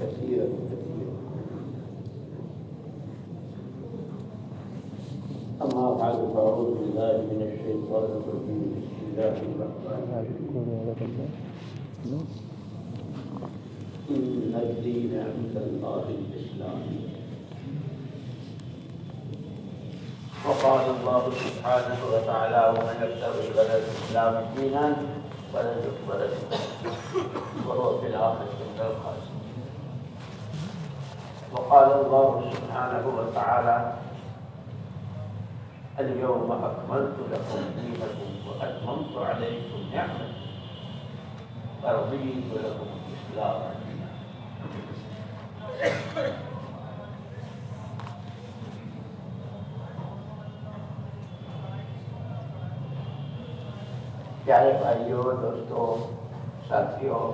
كثيرا كثيرا. أما بعد فأعوذ بالله من الشيطان الرجيم. بسم الله الرحمن الرحيم. إن الدين عند الله الإسلام. وقال الله سبحانه وتعالى ومن يبتغي غير الإسلام دينا فلن يقبل منه وهو في الآخرة من الخاسرين. وقال الله سبحانه وتعالى اليوم أكملت لكم دينكم وأتممت عليكم نعمتي ورضيت لكم الإسلام دينا. پیارے بھائیوں، دوستوں، ساتھیوں،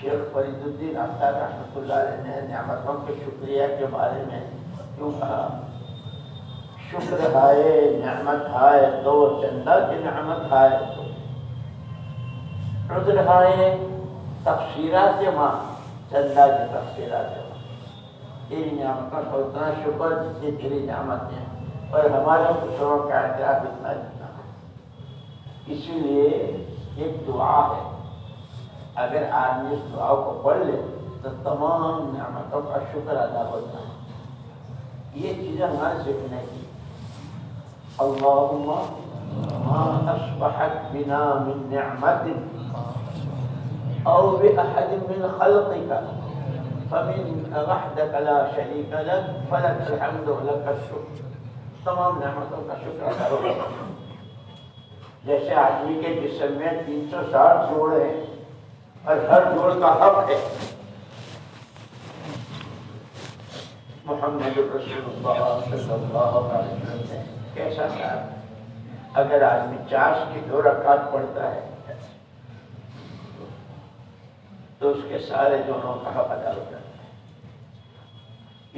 شیخ فرید الدین اختر رحمۃ اللہ علیہ نے نعمتوں کے شکریہ کے بارے میں کیوں کہا؟ شکر ہائے نعمت ہائے دو، چندہ کی نعمت ہائے دو، عذر ہائے تقصیرات ماں، چندہ کی تقصیرات ماں. تیری نعمتوں کا اتنا شکر جتنی تیری نعمت ہے، اور ہمارے قصوروں کا اعتراف اتنا جتنا. اسی لیے ایک دعا ہے، اگر آدمی اس دعا کو پڑھ لے تو تمام نعمتوں کا شکر ادا ہوتا ہے. یہ چیزیں ہمارے سیکھنے کی. اللہم ما اصبحت بنا من نعمت او بأحد من خلقك فمنك وحدك لا شریک لك فلك الحمد ولك الشکر. تمام نعمتوں کا شکر ادا ہوگا. جیسے آدمی کے جسم میں 360 جوڑ ہیں اور ہر جوڑ کا حق ہے. محمد رسول اللہ صلی اللہ علیہ وسلم نے کیسا کہا؟ اگر آدمی چاش کی 2 رکعت پڑھتا ہے تو اس کے سارے جوڑوں کا حق ادا ہوتا ہے.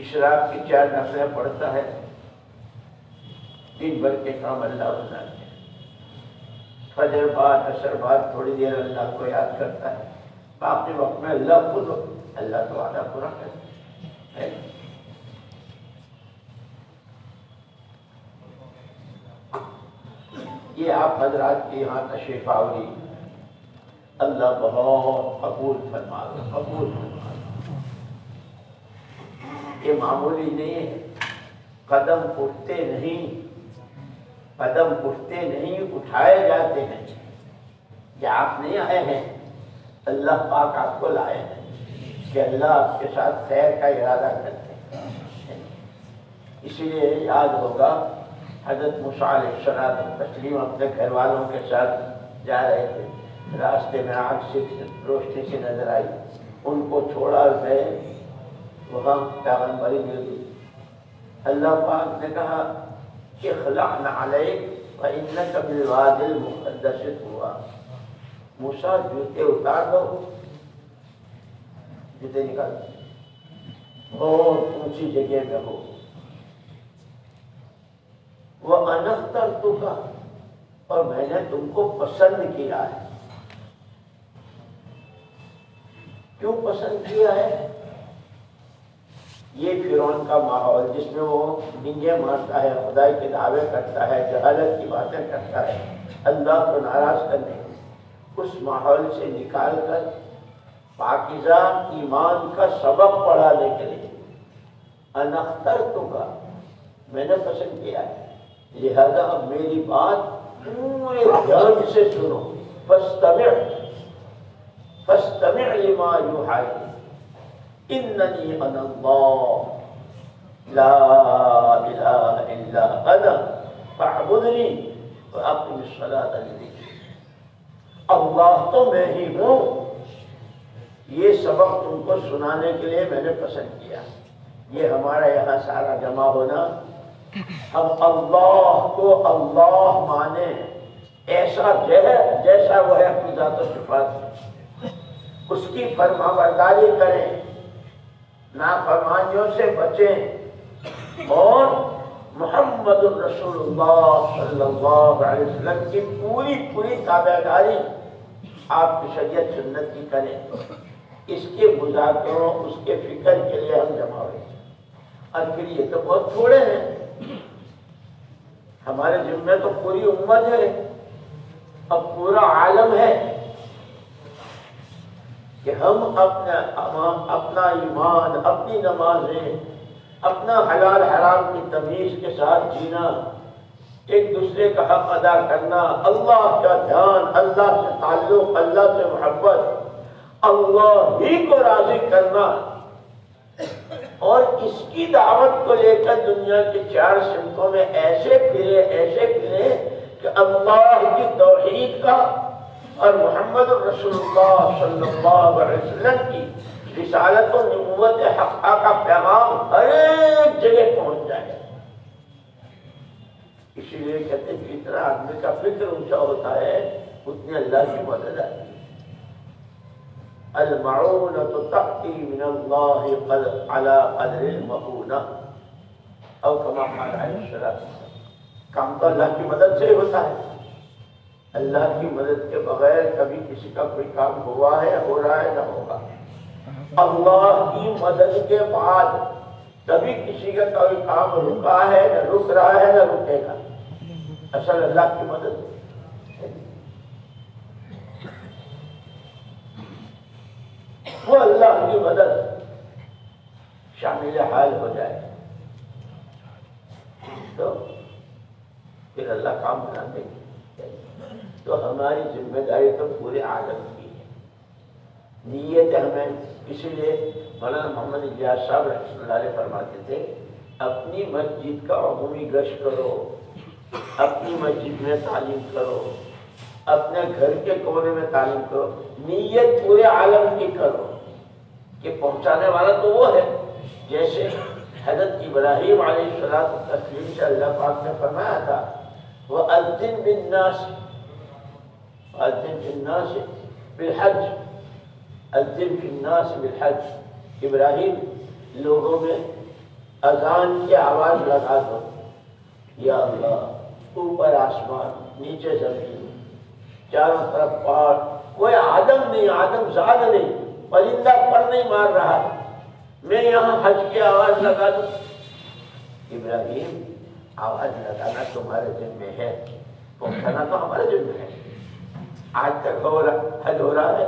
اشراق کی 4 نفلیں پڑھتا ہے، دن بھر کے کام اللہ بناتے ہیں. فجر بعد عصر بعد تھوڑی دیر اللہ کو یاد کرتا ہے، باقی وقت میں اللہ خود اللہ تو وعدہ پورا کرتا ہے. یہ آپ حضرات کی یہاں تشریف آوری اللہ بہت قبول فرما دے، قبول فرما دے. یہ معمولی نہیں ہے. قدم اٹھتے نہیں، قدم اٹھتے نہیں، اٹھائے جاتے ہیں. کہ آپ نہیں آئے ہیں، اللہ پاک آپ کو لائے ہیں کہ اللہ آپ کے ساتھ خیر کا ارادہ کرتے ہیں. اسی لیے یاد ہوگا حضرت موسیٰ علیہ السلام اپنے گھر والوں کے ساتھ جا رہے تھے، راستے میں آگ سے روشنی سی نظر آئی، ان کو چھوڑا گئے، وہاں پیغمبری مل گئی. اللہ پاک نے کہا کہ اخلعن علیک فإنک بالوادی المقدس طویٰ. موسیٰ جوتے اتار دو. جوتے نکال دو، بہت اونچی جگہ میں ہو. وَأَنَا اخْتَرْتُكَ، اور میں نے تم کو پسند کیا ہے. کیوں پسند کیا ہے؟ یہ فرعون کا ماحول جس میں وہ ڈنگے مارتا ہے، خدائی کے دعوے کرتا ہے، جہالت کی باتیں کرتا ہے، اللہ کو ناراض کرنے، اس ماحول سے نکال کر پاکیزہ ایمان کا سبق پڑھانے کے لیے انا اخترتک، میں نے پسند کیا ہے. لہذا اب میری بات پورے دھیان سے سنو. فاستمع لما یوحی اننی انا اللہ لا الہ الا انا فاعبدنی واقم الصلاۃ لذکری. اللہ تو میں ہی ہوں. یہ سبق تم کو سنانے کے لیے میں نے پسند کیا. یہ ہمارا یہاں سارا جمع ہونا، ہم اللہ کو اللہ مانے ایسا جیسا وہ ہے اپنی ذات و صفات، اس کی فرما برداری کریں، نافرمانیوں سے بچیں، اور محمد الرسول اللہ صلی اللہ علیہ وسلم کی پوری تابع داری آپ کی شریعت سنت کی کریں، اس کے مذاکروں اس کے فکر کے لیے ہم جمع ہوئے، اور پھر یہ تو بہت تھوڑے ہیں، ہمارے ذمہ تو پوری امت ہے، اب پورا عالم ہے کہ ہم اپنا ایمان، اپنی نمازیں، اپنا حلال حرام کی تمیز کے ساتھ جینا، ایک دوسرے کا حق ادا کرنا، اللہ کا دھیان، اللہ سے تعلق، اللہ سے محبت، اللہ ہی کو راضی کرنا، اور اس کی دعوت کو لے کر دنیا کے 4 سمتوں میں ایسے پھرے کہ اللہ کی توحید کا اور محمد رسول اللہ صلی اللہ علیہ وسلم کی رسالت و نبوت حقہ کا پیغام ہر ایک جگہ پہنچ جائے۔ اسی لیے کہتے ہیں جتنا آدمی کا فکر اونچا ہوتا ہے اتنی اللہ کی مدد آتی ہے۔ المعونۃ تأتی من اللہ علی قدر المعونہ، او کما قال علیہ السلام، کام تو اللہ کی مدد سے ہی ہوتا ہے، اللہ کی مدد کے بغیر کبھی کسی کا کوئی کام ہوا ہے، ہو رہا ہے، نہ ہوگا۔ اللہ کی مدد کے بعد کبھی کسی کا کوئی کام رکا ہے، نہ رک رہا ہے، نہ رکے گا، اصل اللہ کی مدد ہے۔ وہ اللہ کی مدد شامل حال ہو جائے تو پھر اللہ کام بنا دے گی۔ تو ہماری ذمہ داری تو پورے عالم کی ہے، نیت ہمیں، اسی لیے مولانا محمد الیاس صاحب رحمۃ اللہ علیہ فرماتے تھے اپنی مسجد کا عمومی گشت کرو، اپنی مسجد میں تعلیم کرو، اپنے گھر کے کونے میں تعلیم کرو، نیت پورے عالم کی کرو کہ پہنچانے والا تو وہ ہے، جیسے حضرت ابراہیم علیہ السلام سے اللہ پاک نے فرمایا تھا وَأَذِّن بِالنَّاسِ وَأَذِّن فِي النَّاسِ بِالْحَجِّ، اذن فی الناس بالحج، ابراہیم لوگوں میں اذان کی آواز لگا دو، یا اللہ اوپر آسمان، نیچے زمین، چاروں طرف پہاڑ، کوئی آدم نہیں، آدم زاد نہیں، پرندہ پر نہیں مار رہا ہے، میں یہاں حج کی آواز لگا دوں۔ ابراہیم آواز لگانا تمہارے ذمہ ہے، پہنچانا تو ہمارے ذمہ ہے۔ آج تک حج ہو رہا ہے،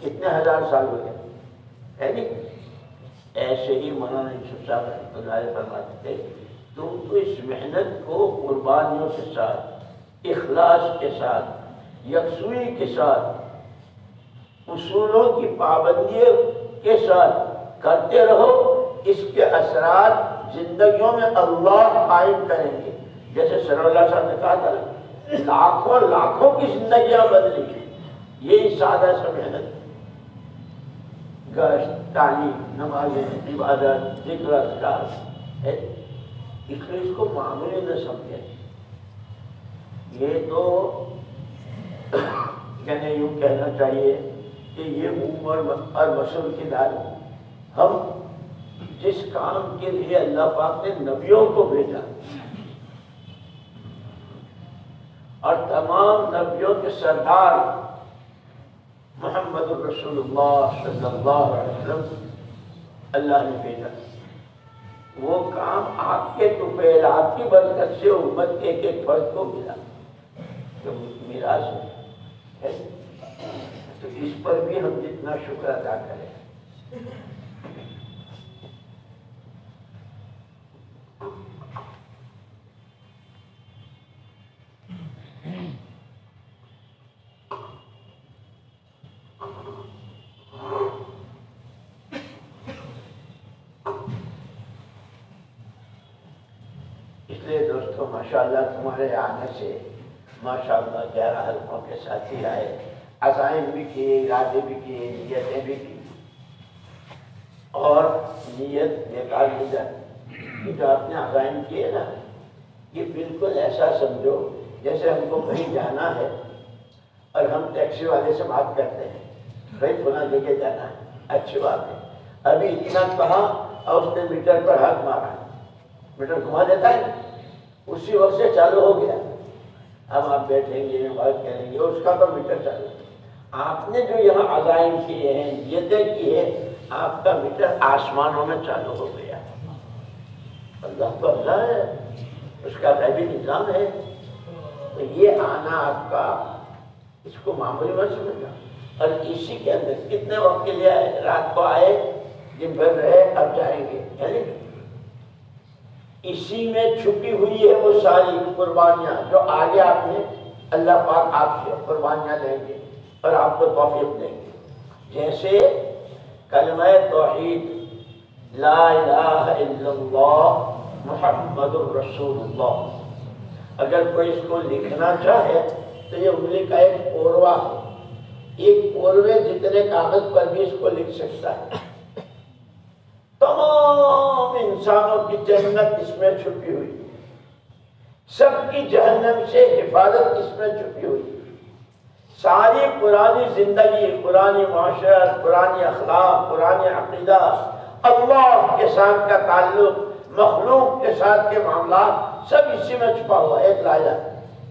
کتنے ہزار سال ہو گئے ہے نہیں؟ ایسے ہی مولانا یوسف صاحب رحمۃ اللہ علیہ فرماتے تھے تم تو اس محنت کو قربانیوں کے ساتھ، اخلاص کے ساتھ، یکسوئی کے ساتھ، اصولوں کی پابندی کے ساتھ کرتے رہو، اس کے اثرات زندگیوں میں اللہ قائم کریں گے۔ جیسے سر اللہ صاحب نے کہا تھا لاکھوں لاکھوں کی زندگیاں بدلی، یہی سادہ سا محنت، گشت، تعلیم، نمازیں، عبادت، ذکر، اذکار ہے، اس لیے اس کو معمولی نہ سمجھیں۔ یہ تو یعنی یوں کہنا چاہیے کہ یہ عمر اور مسل کی داری، ہم جس کام کے لیے اللہ پاک نے نبیوں کو بھیجا اور تمام نبیوں کے سردار محمد الرسول اللہ صلی اللہ علیہ وسلم اللہ نے بھیجا، وہ کام آپ کے طفیل، آپ کی برکت سے امت کے ایک ایک فرد کو ملا، جو میراث ہے، تو اس پر بھی ہم جتنا شکر ادا کریں۔ اس لیے دوستو ماشاءاللہ تمہارے آنے سے ماشاءاللہ 11 حلقوں کے ساتھی آئے، عزائم بھی کیے، ارادے بھی کیے، نیتیں بھی کی، اور نیت بیکار نہیں جاتی۔ جو آپ نے عزائم کیے نا، یہ بالکل ایسا سمجھو جیسے ہم کو کہیں جانا ہے اور ہم ٹیکسی والے سے بات کرتے ہیں بھائی فلاں جگہ جانا ہے، اچھی بات ہے، ابھی اتنا کہا اور اس نے میٹر پر ہاتھ مارا، میٹر گھما دیتا ہے، اسی وقت سے چالو ہو گیا. اب آپ بیٹھیں گے بات کریں گے اس کا تو میٹر چالو. آپ نے جو یہاں عزائم کیے ہیں، نیتیں کی ہے، آپ کا میٹر آسمانوں میں چالو ہو گیا. اللہ تو اللہ ہے، اس کا غیبی نظام ہے. تو یہ آنا آپ کا، اس کو معمولی مت سمجھنا. اور اسی کے اندر کتنے وقت کے لیے آئے؟ رات کو آئے، دن بھر رہے، اب جائیں گے. یعنی اسی میں چھپی ہوئی ہے وہ ساری قربانیاں جو آگے آپ نے اللہ پاک آپ سے قربانیاں لیں گے اور آپ کو توفیق دیں گے. جیسے کلمہ توحید لا الہ الا اللہ محمد الرسول اللہ، اگر کوئی اس کو لکھنا چاہے تو یہ انگلی کا ایک پوروا ہے، ایک پوروے جتنے کاغذ پر بھی اس کو لکھ سکتا ہے. تمام انسانوں کی جنت اس میں چھپی ہوئی، سب کی جہنم سے حفاظت اس میں چھپی ہوئی. ساری پرانی زندگی، پرانی معاشرت، پرانی اخلاق، پرانی عقیدہ، اللہ کے ساتھ کا تعلق، مخلوق کے ساتھ کے معاملات سب اسی میں چھپا ہوا ہے. ایک لا الہ.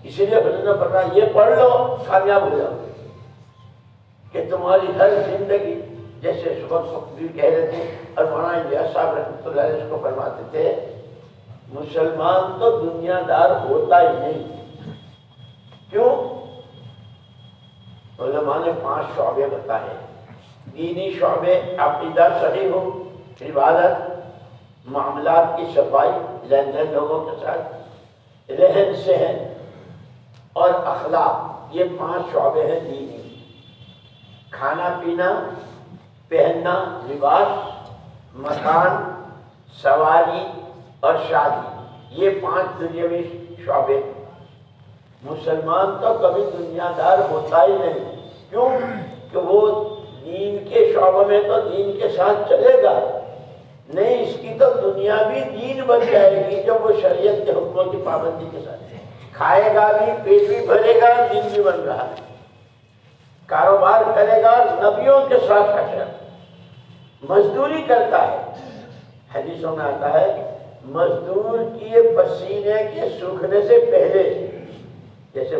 اسی لیے حضور نے فرمایا یہ پڑھ لو کامیاب ہو جاؤ کہ تمہاری ہر زندگی، جیسے صبح بھی کہہ رہے تھے اور مولانا الیاس صاحب رحمۃ اللہ علیہ اس کو فرماتے تھے، مسلمان تو دنیا دار ہوتا ہی نہیں. کیوں؟ علماء نے 5 شعبے بتائے. دینی شعبے، عقیدہ صحیح ہو، عبادت، معاملات کی صفائی، لین دین لوگوں کے ساتھ، رہن سہن اور اخلاق. یہ 5 شعبے ہیں دینی. کھانا پینا، پہننا، لباس، مکان، سواری اور شادی، یہ 5 دنیاوی شعبے. مسلمان تو کبھی دنیا دار ہوتا ہی نہیں. کیوں؟ کہ وہ دین کے شعبے میں تو دین کے ساتھ چلے گا نہیں، اس کی تو دنیا بھی دین بن جائے گی جب وہ شریعت کے حکموں کی پابندی کے ساتھ کھائے گا بھی، پیٹ بھی بھرے گا، دین بھی بن رہا ہے. کاروبار کرے گا نبیوں کے ساتھ حشر، مزدوری کرتا ہے. حدیثوں میں آتا ہے مزدور کی پسینے کے سوکھنے سے پہلے، جیسے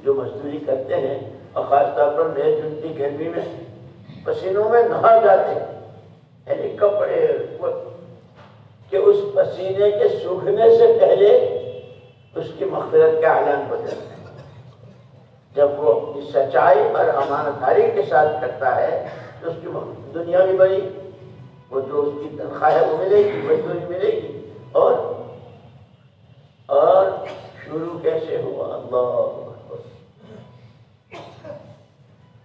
جو مزدوری کرتے ہیں اور خاص طور پر بے جنتی گرمی میں پسینوں میں نہا جاتے ہیں، یعنی کپڑے، کہ اس پسینے کے سوکھنے سے پہلے اس کی مغفرت کا اعلان ہو جاتا ہے. جب وہ اپنی سچائی اور امانتداری کے ساتھ کرتا ہے تو اس کی دنیا بھی بڑی، وہ جو اس کی تنخواہ ہے وہ ملے گی، مزدوری ملے گی. اور شروع کیسے ہوا؟ اللہ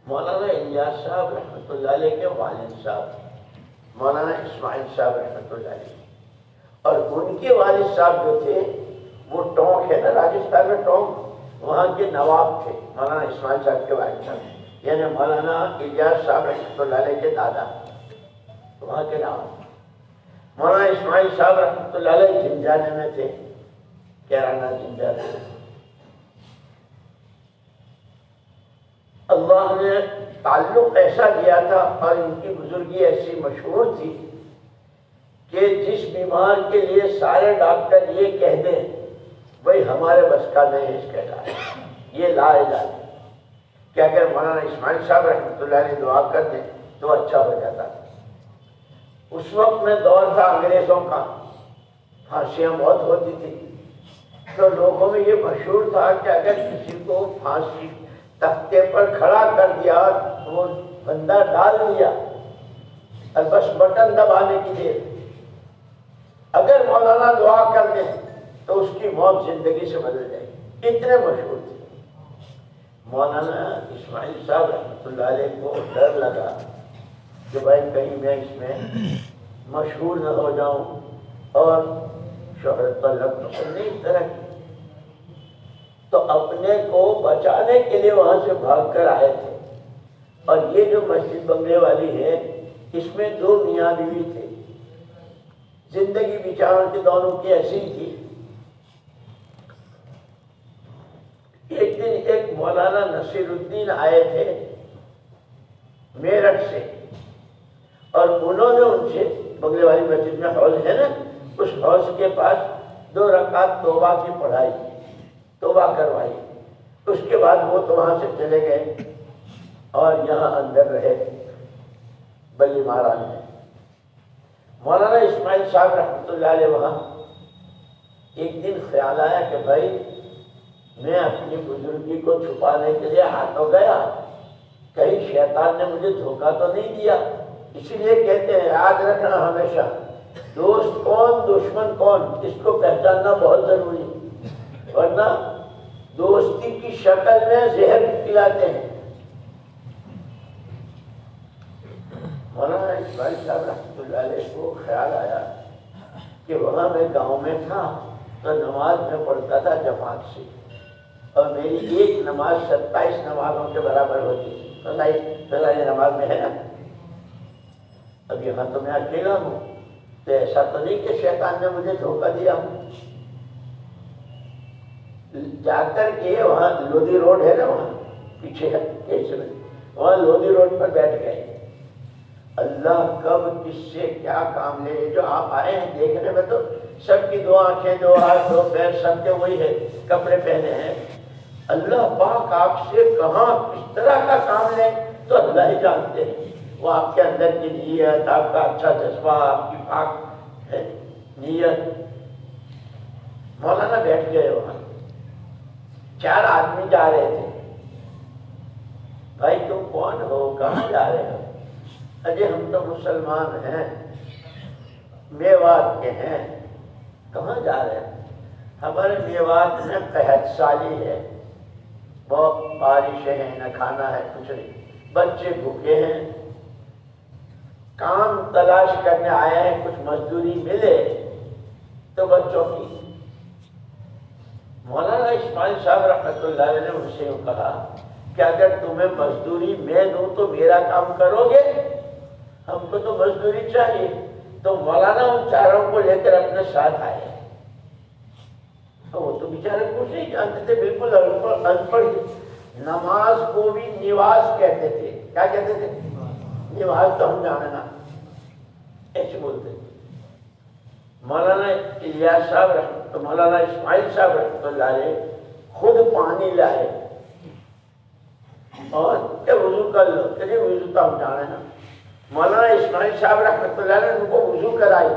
مولانا الیاس صاحب رحمۃ اللہ علیہ کے والد صاحب مولانا اسماعیل صاحب رحمۃ اللہ علیہ، اور ان کے والد صاحب جو تھے وہ ٹونک ہے نا راجستھان میں، ٹونک، وہاں کے نواب تھے مولانا اسماعیل صاحب کے والد صاحب، یعنی مولانا الیاس صاحب رحمۃ اللہ علیہ کے دادا وہاں کے نواب. مولانا اسماعیل صاحب رحمۃ اللہ علیہ جنجانے میں تھے، کیرانہ جنجانے. اللہ نے تعلق ایسا دیا تھا اور ان کی بزرگی ایسی مشہور تھی کہ جس بیمار کے لیے سارے ڈاکٹر یہ کہہ دیں بھائی ہمارے بس کا نہیں اس کا علاج، یہ لا علاج، کہ اگر مولانا اسماعیل صاحب رحمۃ اللہ علیہ دعا کر دیں تو اچھا ہو جاتا. اس وقت میں دور تھا انگریزوں کا، پھانسیاں بہت ہوتی تھی، تو لوگوں میں یہ مشہور تھا کہ اگر کسی کو پھانسی تختے پر کھڑا کر دیا، وہ بندہ ڈال دیا اور بس بٹن دبانے کی دیر، اگر مولانا دعا کر دیں تو اس کی موت زندگی سے بدل جائے گی. اتنے مشہور تھے. مولانا اسماعیل صاحب رحمۃ اللہ علیہ کو ڈر لگا کہ بھائی کہیں میں اس میں مشہور نہ ہو جاؤں اور شہرت پر لگ نہیں اس طرح کی، تو اپنے کو بچانے کے لیے وہاں سے بھاگ کر آئے تھے. اور یہ جو مسجد بنگلے والی ہے اس میں 2 میاں بیوی تھے. زندگی بیچاروں کی دونوں کی ایسی تھی. ایک دن ایک مولانا نصیر الدین آئے تھے میرٹھ سے، اور انہوں نے ان سے، بنگلے والی مسجد میں ہال ہے نا، اس حوض کے پاس 2 رکعت توبہ کی پڑھائی، توبہ کروائی، اس کے بعد وہ تو وہاں سے چلے گئے اور یہاں اندر رہے بلی مہاراج میں۔ مولانا اسماعیل صاحب رحمۃ اللہ علیہ وہاں ایک دن خیال آیا کہ بھائی میں اپنی بزرگی کو چھپانے کے لیے ہاتھوں گیا، کہیں شیطان نے مجھے دھوکہ تو نہیں دیا۔ اسی لیے کہتے ہیں یاد رکھنا ہمیشہ دوست کون دشمن کون اس کو پہچاننا بہت ضروری ہے، ورنہ دوستی کی شکل میں زہر پلاتے ہیں۔ مولانا اسماعیل صاحب رحمۃ اللہ علیہ کو خیال آیا کہ وہاں میں گاؤں میں تھا تو نماز میں پڑھتا تھا جماعت سے، اور میری ایک نماز 27 نمازوں کے برابر ہوتی تھی۔ فلائی نماز میں ہے نا، اب یہاں تو میں اکیلا ہوں، تو ایسا تو نہیں کہ شیطان نے مجھے دھوکہ دیا ہوں۔ جا کر کے وہاں لودھی روڈ ہے نا، وہاں پیچھے وہاں لودھی روڈ پر بیٹھ گئے۔ اللہ کب کس سے کیا کام لے، جو آپ آئے ہیں دیکھنے میں تو سب کی 2 آنکھیں 2 ہاتھ 2 پیر سب کے وہی ہے، کپڑے پہنے ہیں۔ اللہ پاک آپ سے کہاں کس طرح کا کام لیں تو اللہ ہی جانتے ہیں۔ وہ آپ کے اندر کی نیت، آپ کا اچھا جذبہ، آپ کی پاک ہے نیت۔ مولانا بیٹھ گئے وہاں، 4 آدمی جا رہے تھے۔ بھائی تم کون ہو، کہاں جا رہے ہو؟ اجے ہم تو مسلمان ہیں، میوات کے ہیں۔ کہاں جا رہے ہیں؟ ہمارے میوات میں قحط سالی ہے، بہت بارشیں ہیں، نہ کھانا ہے کچھ نہیں، بچے بھوکے ہیں، کام تلاش کرنے آئے ہیں، کچھ مزدوری ملے تو بچوں کی۔ مولانا اسماعیل صاحب رحمۃ اللہ علیہ نے ان سے کہا کہ اگر تمہیں مزدوری میں دوں تو میرا کام کرو گے؟ ہم کو تو مزدوری چاہیے۔ تو مولانا ان 4 کو لے کر اپنے ساتھ آئے۔ وہ تو بیچارے کچھ نہیں جانتے تھے، بالکل ان پڑھ۔ نماز کو بھی نواز کہتے تھے۔ کیا کہتے تھے؟ نواز تو ہم جاننا ایسے بولتے تھے۔ مولانا الیاس صاحب مولانا اسماعیل صاحب رحمۃ اللہ علیہ خود پانی لائے اور کہ وضو کر لو، کہ وضو تو ہم جانے نا۔ مولانا اسماعیل صاحب رحمۃ اللہ علیہ نے ان کو وضو کرائی۔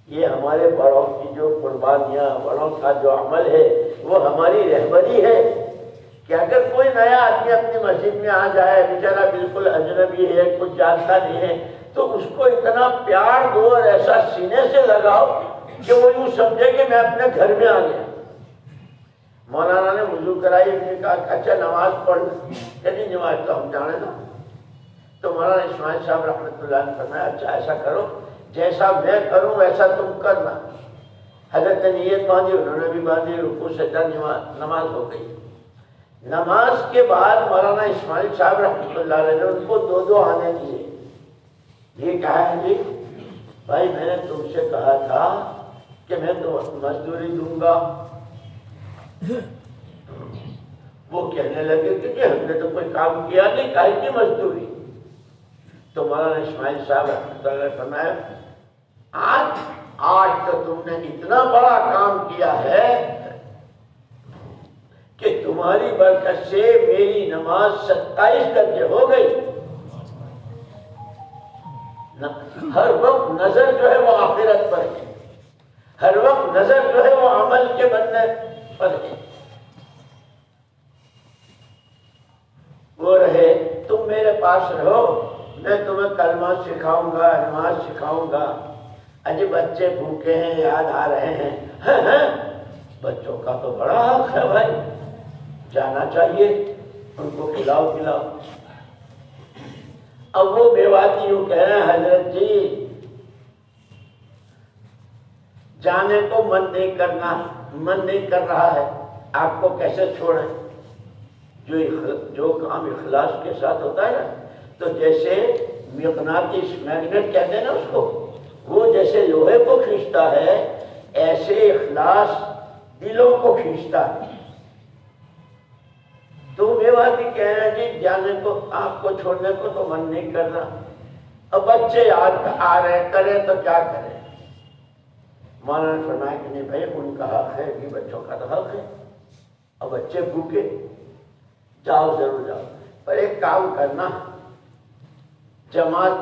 یہ ہمارے بڑوں کی جو قربانیاں، بڑوں کا جو عمل ہے وہ ہماری رہبری ہے کہ اگر کوئی نیا آدمی اپنی مسجد میں آ جائے، بیچارہ بالکل اجنبی ہے، کچھ جانتا نہیں ہے، تو اس کو اتنا پیار دو اور ایسا سینے سے لگاؤ کہ وہ یوں سمجھے کہ میں اپنے گھر میں آ گیا۔ مولانا نے وضو کرائی، انہوں نے کہا اچھا نماز پڑھ، یعنی نماز تو ہم جانے نا۔ تو مولانا اسماعیل صاحب رحمۃ اللہ نے فرمایا اچھا ایسا کرو، جیسا میں کروں ویسا تم کرنا۔ حضرت نے نیت باندھی، انہوں نے بھی باندھی، رکوع سجدہ نماز ہو گئی۔ نماز کے بعد مولانا اسماعیل صاحب رحمۃ اللہ علیہ نے ان کو 2 آنے دیے۔ یہ کہا ہے جی بھائی میں نے تم سے کہا تھا کہ میں تو مزدوری دوں گا۔ وہ کہنے لگے کہ ہم نے تو کوئی کام کیا نہیں، کاہے کی مزدوری؟ تو مولانا اسماعیل صاحب رحمۃ اللہ نے فرمایا آج تو تم نے اتنا بڑا کام کیا ہے کہ تمہاری برکت سے میری نماز 27 درجے ہو گئی۔ ہر وقت نظر جو ہے وہ آخرت پر ہے، ہر وقت نظر جو ہے وہ عمل کے بننے پر ہے۔ وہ رہے تم میرے پاس رہو، میں تمہیں کلمہ سکھاؤں گا، نماز سکھاؤں گا۔ اجے بچے بھوکے ہیں، یاد آ رہے ہیں، بچوں کا تو بڑا حق ہے بھائی، جانا چاہیے، ان کو کھلاؤ پلاؤ۔ اب وہ بیواتی یوں کہہ رہے ہیں حضرت جی جانے کو من نہیں کر رہا ہے، آپ کو کیسے چھوڑیں؟ جو کام اخلاص کے ساتھ ہوتا ہے نا، تو جیسے مغناطیس میگنیٹ کہتے ہیں نا اس کو، وہ جیسے لوہے کو کھینچتا ہے ایسے اخلاص دلوں کو کھینچتا ہے۔ تو میواتی کہہ رہے ہیں جی جانے کو، آپ کو چھوڑنے کو تو من نہیں کر رہا، اب بچے یاد آ رہے ہیں، کریں تو کیا کریں؟ مولانا نے فرمایا کہ نہیں بھائی ان کا حق ہے کہ بچوں کا تو حق ہے، اور بچے بھوکے، جاؤ ضرور جاؤ، پر ایک کام کرنا، جماعت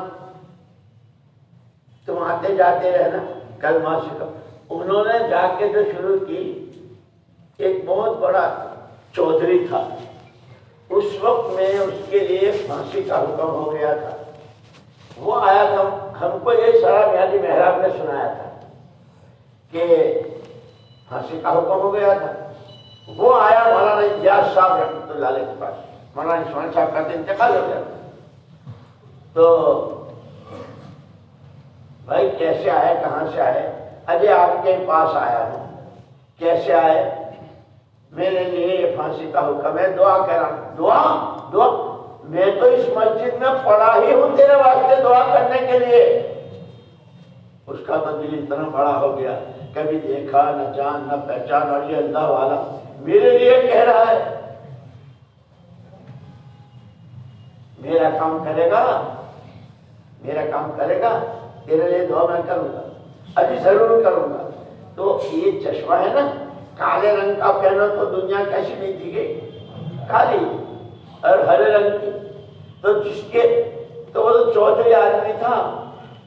تم آتے جاتے رہنا، کلمہ سکھاؤ۔ انہوں نے جا کے جو شروع کی، ایک بہت بڑا چودھری تھا، اس وقت میں اس کے لیے پھانسی کا حکم ہو گیا تھا۔ وہ آیا تھا، ہم کو یہ سارا میاں محراب نے سنایا تھا کہ پھانسی کا حکم ہو گیا تھا۔ وہ آیا مولانا اجاز صاحب رحمۃ اللہ علیہ کے پاس، مولانا اسماعیل صاحب کا انتقال ہو گیا تھا، تو بھائی کیسے آئے، کہاں سے آئے؟ اجے آپ کے پاس آیا ہوں۔ کیسے آئے؟ میرے لیے یہ پھانسی کا حکم ہے، دعا کر رہا ہوں۔ دعا میں تو اس مسجد میں پڑا ہی ہوں تیرے واسطے دعا کرنے کے لیے۔ اس کا تو دل اتنا بڑا ہو گیا، کبھی دیکھا نہ جان نہ پہچان، اور یہ اللہ والا میرے لیے کہہ رہا ہے، میرا کام کرے گا، میرا کام کرے گا، تیرے لیے دعا میں کروں گا، ابھی ضرور کروں گا۔ تو یہ چشمہ ہے نا، کالے رنگ کا پہنو تو دنیا کیسی نہیں دی گئی، کالی اور ہرے رنگ کی، تو جس کے تو وہ تو چودھری آدمی تھا،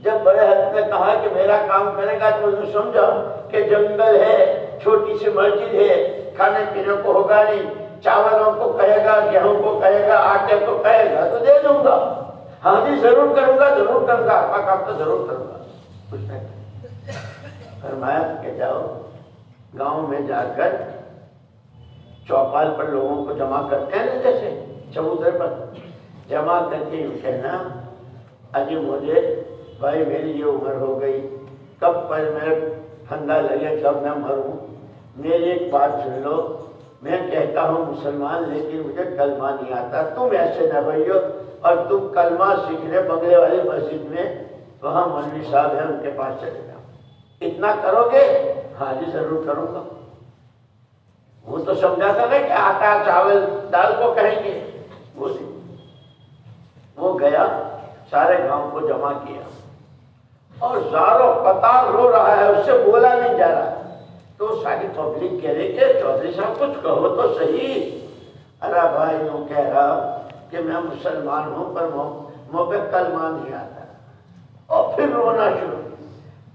جب بڑے حضرت نے کہا کہ میرا کام کرے گا تو انہوں نے سمجھا کہ جنگل ہے، چھوٹی سی مسجد ہے، کھانے پینے کو ہوگا نہیں، چاولوں کو کہے گا، گیہوں کو کہے گا، آٹے کو کہے گا تو دے دوں گا، ہاں جی ضرور کروں گا، ضرور کروں گا، آپ کا کام تو ضرور کروں گا۔ کچھ نہیں فرمایا کہ جاؤ گاؤں میں جا کر چوپال پر لوگوں کو جمع کرتے ہیں نا، جیسے چبوترے پر جمع کر کے یوں کہنا، اجی مجھے بھائی میری یہ عمر ہو گئی، کب پر میرے پھندا لگے کب میں مروں، میری ایک بات سن لو، میں کہتا ہوں مسلمان لیکن مجھے کلمہ نہیں آتا، تم ایسے نہ بھائیو، اور تم کلمہ سیکھنے بنگلے والی مسجد میں وہاں مولوی صاحب ہیں ان کے پاس چلے جاؤ، اتنا کرو گے؟ ہاں جی ضرور کروں گا۔ وہ تو سمجھا تھا نا کہ آٹا چاول دال کو کہیں گے، وہ گیا سارے گاؤں کو جمع کیا، اور زاروں قطار رو رہا ہے، اس سے بولا نہیں جا رہا، تو ساری پبلک کہہ رہی کہ چودھری صاحب کچھ کہو تو صحیح۔ ارے بھائی یوں کہہ رہا کہ میں مسلمان ہوں پر مجھ پہ کلمہ نہیں آتا، اور پھر رونا شروع۔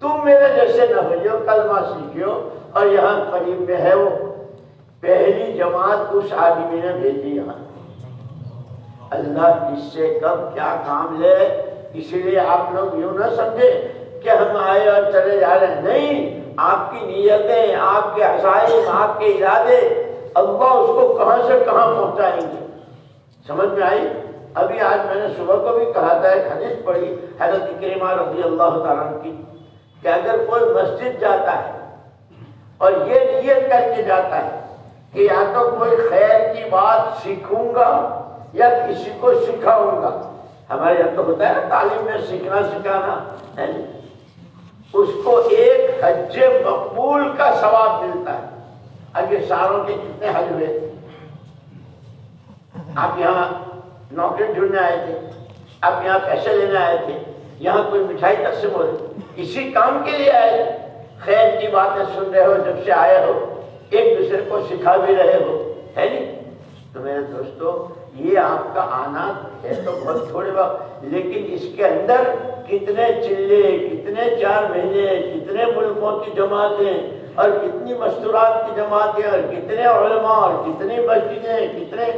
تم میرے جیسے نہ ہوئیو، کلمہ سیکھیو، اور یہاں قریب میں ہے وہ پہلی جماعت اس آدمی نے بھیجی یہاں۔ اللہ کس سے کب کیا کام لے، اسی لیے آپ لوگ یوں نہ سمجھے کہ ہم آئے اور چلے جا رہے ہیں، نہیں، آپ کی نیتیں، آپ کے عزائم، آپ کے ارادے، اللہ اس کو کہاں سے کہاں پہنچائیں گے۔ سمجھ میں آئی؟ ابھی آج میں نے صبح کو بھی کہا تھا، ایک حدیث پڑھی حضرت اکرمہ رضی اللہ تعالیٰ عنہ کی، کہ اگر کوئی مسجد جاتا ہے اور یہ نیت کر کے جاتا ہے کہ یا تو کوئی خیر کی بات سیکھوں گا یا کسی کو سکھاؤں گا، ہمارے یہاں تو ہوتا ہے نا تعلیم میں سیکھنا سکھانا ہے، اس کو ایک حج مقبول کا ثواب ملتا ہے۔ اب یہ سالوں کے کتنے حج ہوئے؟ آپ یہاں نوکری ڈھونڈنے آئے تھے، آپ یہاں پیسے لینے آئے تھے، یہاں کوئی مٹھائی تقسیم ہو رہی، اسی کام کے لیے آئے تھے، خیر کی باتیں سن رہے ہو، جب سے آئے ہو ایک دوسرے کو سکھا بھی رہے ہو، ہے نہیں؟ تو میرے دوستو یہ آپ کا آنا ہے تو بہت تھوڑے وقت، لیکن اس کے اندر کتنے چلے، کتنے 4 مہینے، کتنے ملکوں کی جماعتیں اور کتنی مستورات کی جماعتیں اور کتنے علماء اور کتنی مسجدیں، کتنے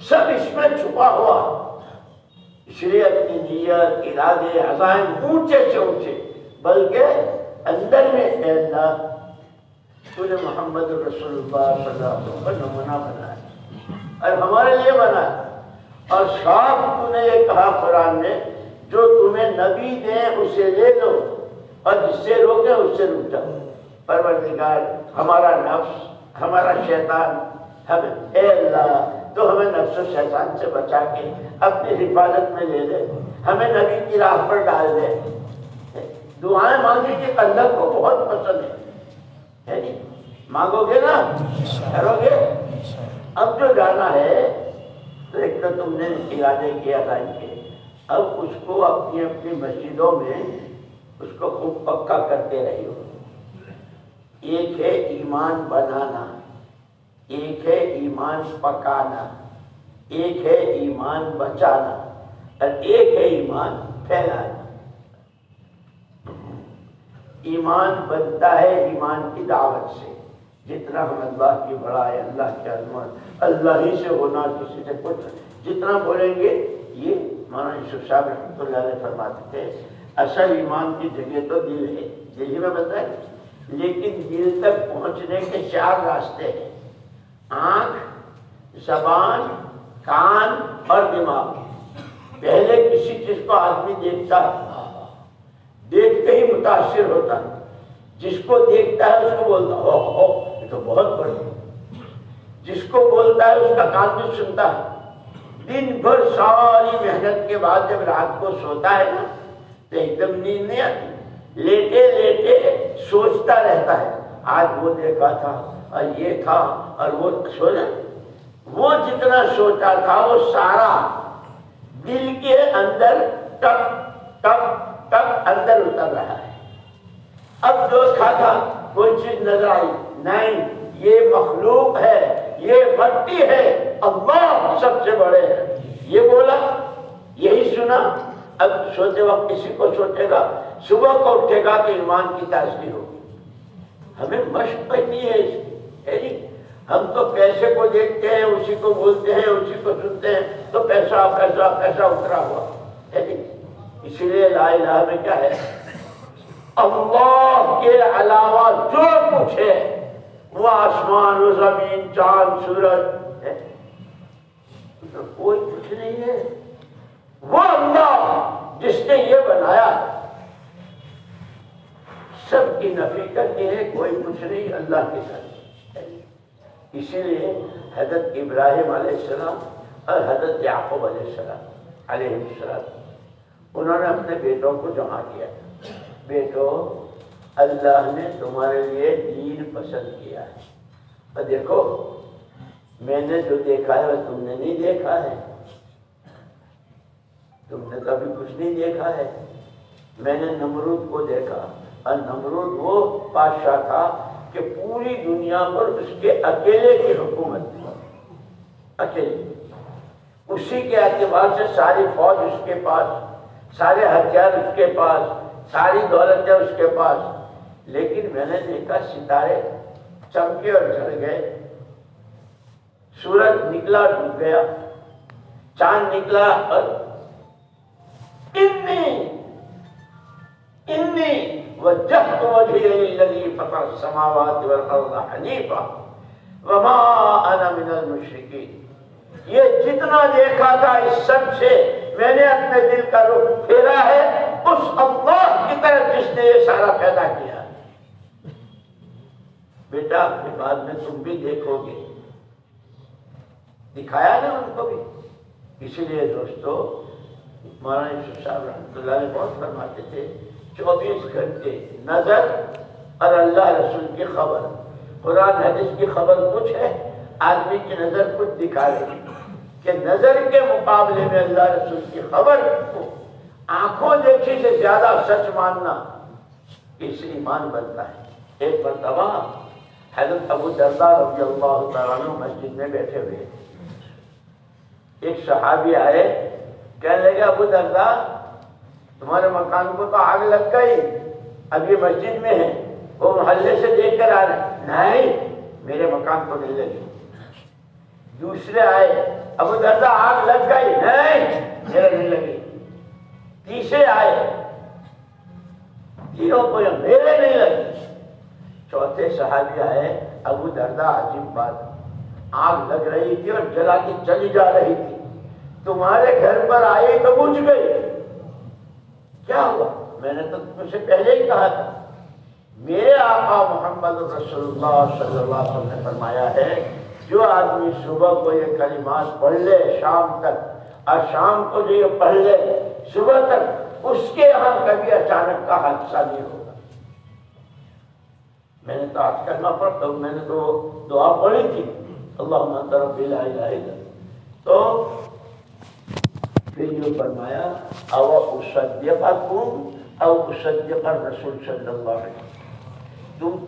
سب اس میں چھپا ہوا۔ اس لیے اپنی نیت، ارادے، عزائم اونچے سے اونچے، بلکہ اندر میں اے اللہ تو نے محمد رسول اللہ صلی اللہ علیہ وسلم کا نمونہ بنایا اور ہمارے لیے بنایا، اور صاف تو نے یہ کہا قرآن میں، جو تمہیں نبی دیں اسے لے لو اور جس سے روکے اس سے رک جاؤ۔ پروردگار ہمارا نفس، ہمارا شیطان، ہمیں اے اللہ تو ہمیں نفس و شیطان سے بچا کے اپنی حفاظت میں لے لے، ہمیں نبی کی راہ پر ڈال دے۔ دعائیں مانگنے کی اللہ کو بہت پسند ہے نہیں؟ مانگو گے نا، کرو گے۔ اب جو جانا ہے تو ایک تو تم نے ارادے کیا قائم کے، اب اس کو اپنی اپنی مسجدوں میں اس کو خوب پکا کرتے رہی ہو، ایک ہے ایمان بنانا، ایک ہے ایمان پکانا، ایک ہے ایمان بچانا، اور ایک ہے ایمان پھیلانا۔ ایمان بنتا ہے ایمان کی دعوت سے، جتنا ہم اللہ کی بڑائی، اللہ کی عظمت، اللہ ہی سے ہونا، کسی سے کچھ جتنا بولیں گے۔ یہ مولانا یوسف صاحب رحمۃ اللہ علیہ فرماتے تھے اصل ایمان کی جگہ تو دل ہے، دل ہی میں بتائیں، لیکن دل تک پہنچنے کے 4 راستے ہیں: آنکھ، زبان، کان اور دماغ۔ پہلے کسی چیز کو آدمی دیکھتا ہے، دیکھتے ہی متاثر ہوتا ہے، جس کو دیکھتا ہے اس کو بولتا ہے او یہ تو بہت بڑی، جس کو بولتا ہے اس کا کان بھی سنتا ہے۔ دن بھر ساری محنت کے بعد جب رات کو سوتا ہے نا تو ایک دم نیند نہیں آتی، لیٹے لیٹے سوچتا رہتا ہے آج وہ دیکھا تھا اور یہ تھا اور وہ سوچا، وہ جتنا سوچا تھا وہ سارا دل کے اندر ٹک ٹک ٹک اندر اتر رہا ہے۔ اب جو تھا کوئی چیز نظر آئی نہیں، یہ مخلوق ہے، یہ مٹی ہے، اللہ سب سے بڑے ہے، یہ بولا، یہی سنا۔ اب سوتے وقت کسی کو سوچے گا، صبح کو اٹھے گا کہ ایمان کی تازگی ہوگی۔ ہمیں مشق کرنی ہے اس کی، ہے نہیں؟ ہم تو پیسے کو دیکھتے ہیں، اسی کو بولتے ہیں، اسی کو سنتے ہیں، تو پیسہ پیسہ پیسہ اترا ہوا ہے نہیں؟ اسی لیے لا الہ میں کیا ہے؟ اللہ کے علاوہ جو کچھ ہے، وہ آسمان و زمین، چاند سورج ہے، تو کوئی کچھ نہیں ہے۔ وہ اللہ جس نے یہ بنایا سب کی نفی کرنی ہے، کوئی کچھ نہیں اللہ کے ساتھ۔ اسی لیے حضرت ابراہیم علیہ السلام اور حضرت یعقوب علیہ السلام علیہ السلام انہوں نے اپنے بیٹوں کو جمع کیا، بیٹو اللہ نے تمہارے لیے دین پسند کیا ہے، اور دیکھو میں نے جو دیکھا ہے وہ تم نے نہیں دیکھا ہے، تم نے کبھی کچھ نہیں دیکھا ہے۔ میں نے نمرود کو دیکھا، اور نمرود وہ بادشاہ تھا کہ پوری دنیا پر اس کے اکیلے کی حکومت تھی، اکیلے، اسی کے اعتبار سے ساری فوج اس کے پاس، سارے ہتھیار اس کے پاس، ساری دولتیں اس کے پاس، لیکن میں نے دیکھا ستارے چمکے اور جھڑ گئے، سورج نکلا اور ڈوب گیا، چاند نکلا اور انی وجہت وجہی للذی فطر السماوات والارض حنیفا وما انا من المشرکین۔ یہ جتنا دیکھا تھا اس سب سے میں نے اپنے دل کا رخ پھیرا ہے اس اللہ کی طرف جس نے یہ سارا پیدا کیا۔ بیٹا اپنے بعد میں تم بھی دیکھو گے، دکھایا نا ان کو بھی۔ اسی لیے دوستو مولانا یوسف صاحب رحمۃ اللہ علیہ بہت فرماتے تھے 24 گھنٹے نظر اور اللہ رسول کی خبر، قرآن حدیث کی خبر کچھ ہے، آدمی کی نظر کچھ دکھا رہی کہ نظر کے مقابلے میں اللہ رسول کی خبر کو آنکھوں دیکھی سے زیادہ سچ ماننا، اس سے ایمان بنتا ہے۔ ایک مرتبہ حضرت ابو درداء رضی اللہ تعالیٰ عنہ مسجد میں بیٹھے ہوئے، ایک صحابی آئے، کہنے لگے ابو درداء تمہارے مکان کو تو آگ لگ گئی، اب یہ مسجد میں ہے، وہ محلے سے دیکھ کر آ رہے، نہیں میرے مکان کو نہیں لگی۔ دوسرے آئے، ابو درداء آگ لگ گئی، نہیں میرے نہیں لگی۔ تیسرے آئے، تینوں کو میرے نہیں لگی۔ چوتھے صحابی آئے، ابو درداء عجیب بات، آگ لگ رہی تھی اور جلا کے چلی جا رہی تھی، تمہارے گھر پر آئی تو بجھ گئی، کیا ہوا؟ میں نے تو تم سے پہلے ہی کہا تھا۔ میرے آقا محمد رسول اللہ صلی اللہ علیہ وسلم نے فرمایا ہے جو آدمی صبح کو یہ کلمات پڑھ لے شام تک، اور شام کو جو یہ پڑھ لے صبح تک، اس کے یہاں کبھی اچانک کا حادثہ نہیں ہوگا۔ میں نے تو آج کلمہ پڑھتا ہوں، میں نے تو دعا پڑھی تھی اللہم انت ربی لا الہ الا انت، تو پھر یہ فرمایا او اصدقکم او اصدق الرسول صلی اللہ علیہ وسلم، تم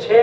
6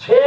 6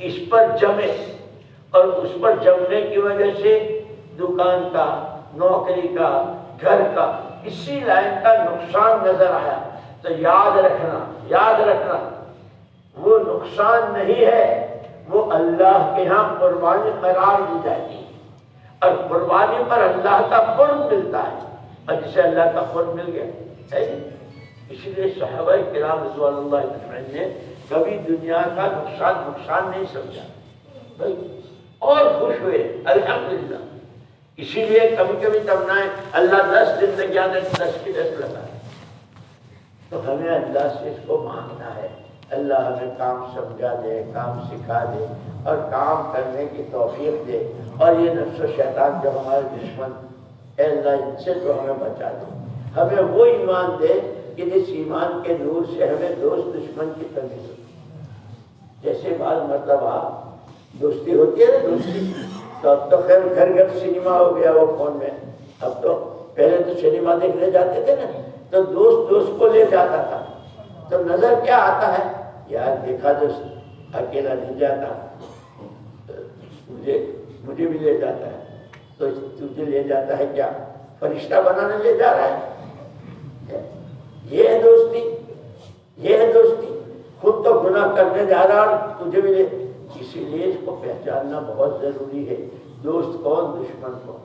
اس پر جمے، اور اس پر جمنے کی وجہ سے دکان کا، نوکری کا، گھر کا، اسی لائن کا نقصان نظر آیا، تو یاد رکھنا وہ نقصان نہیں ہے، وہ اللہ کے ہاں قربانی قرار دی جاتی ہے، اور قربانی پر اللہ کا قرب ملتا ہے، اور جسے اللہ کا قرب مل گیا ہے۔ اس لیے صحابہ کرام رضوان اللہ اجمعین نے کبھی دنیا کا نقصان نہیں سمجھا بھائی، اور خوش ہوئے الحمدللہ۔ اسی لیے کبھی کبھی تمنائیں اللہ 10 زندگیاں دے، 10 کی 10 لگا، تو ہمیں اللہ سے اس کو مانگنا ہے، اللہ ہمیں کام سمجھا دے، کام سکھا دے، اور کام کرنے کی توفیق دے، اور یہ نفس و شیطان جو ہمارے دشمن، اے اللہ ان سے تو ہمیں بچا دے، ہمیں وہ ایمان دے کہ جس ایمان کے نور سے ہمیں دوست دشمن کی تمیز ہو۔ جیسے بعض مرتبہ دوستی ہوتی ہے نا، دوستی تو اب تو خیر گھر سنیما ہو گیا وہ فون میں، اب تو پہلے تو سنیما دیکھنے جاتے تھے نا، تو دوست کو لے جاتا تھا، تو نظر کیا آتا ہے، یار دیکھا دوست اکیلا نہیں جاتا، مجھے بھی لے جاتا ہے، تو تجھے لے جاتا ہے کیا فرشتہ بنانے لے جا رہا ہے؟ یہ ہے دوستی، خود تو گناہ کرنے جا رہا اور تجھے بھی لے۔ اسی لیے اس کو پہچاننا بہت ضروری ہے، دوست کون دشمن کون،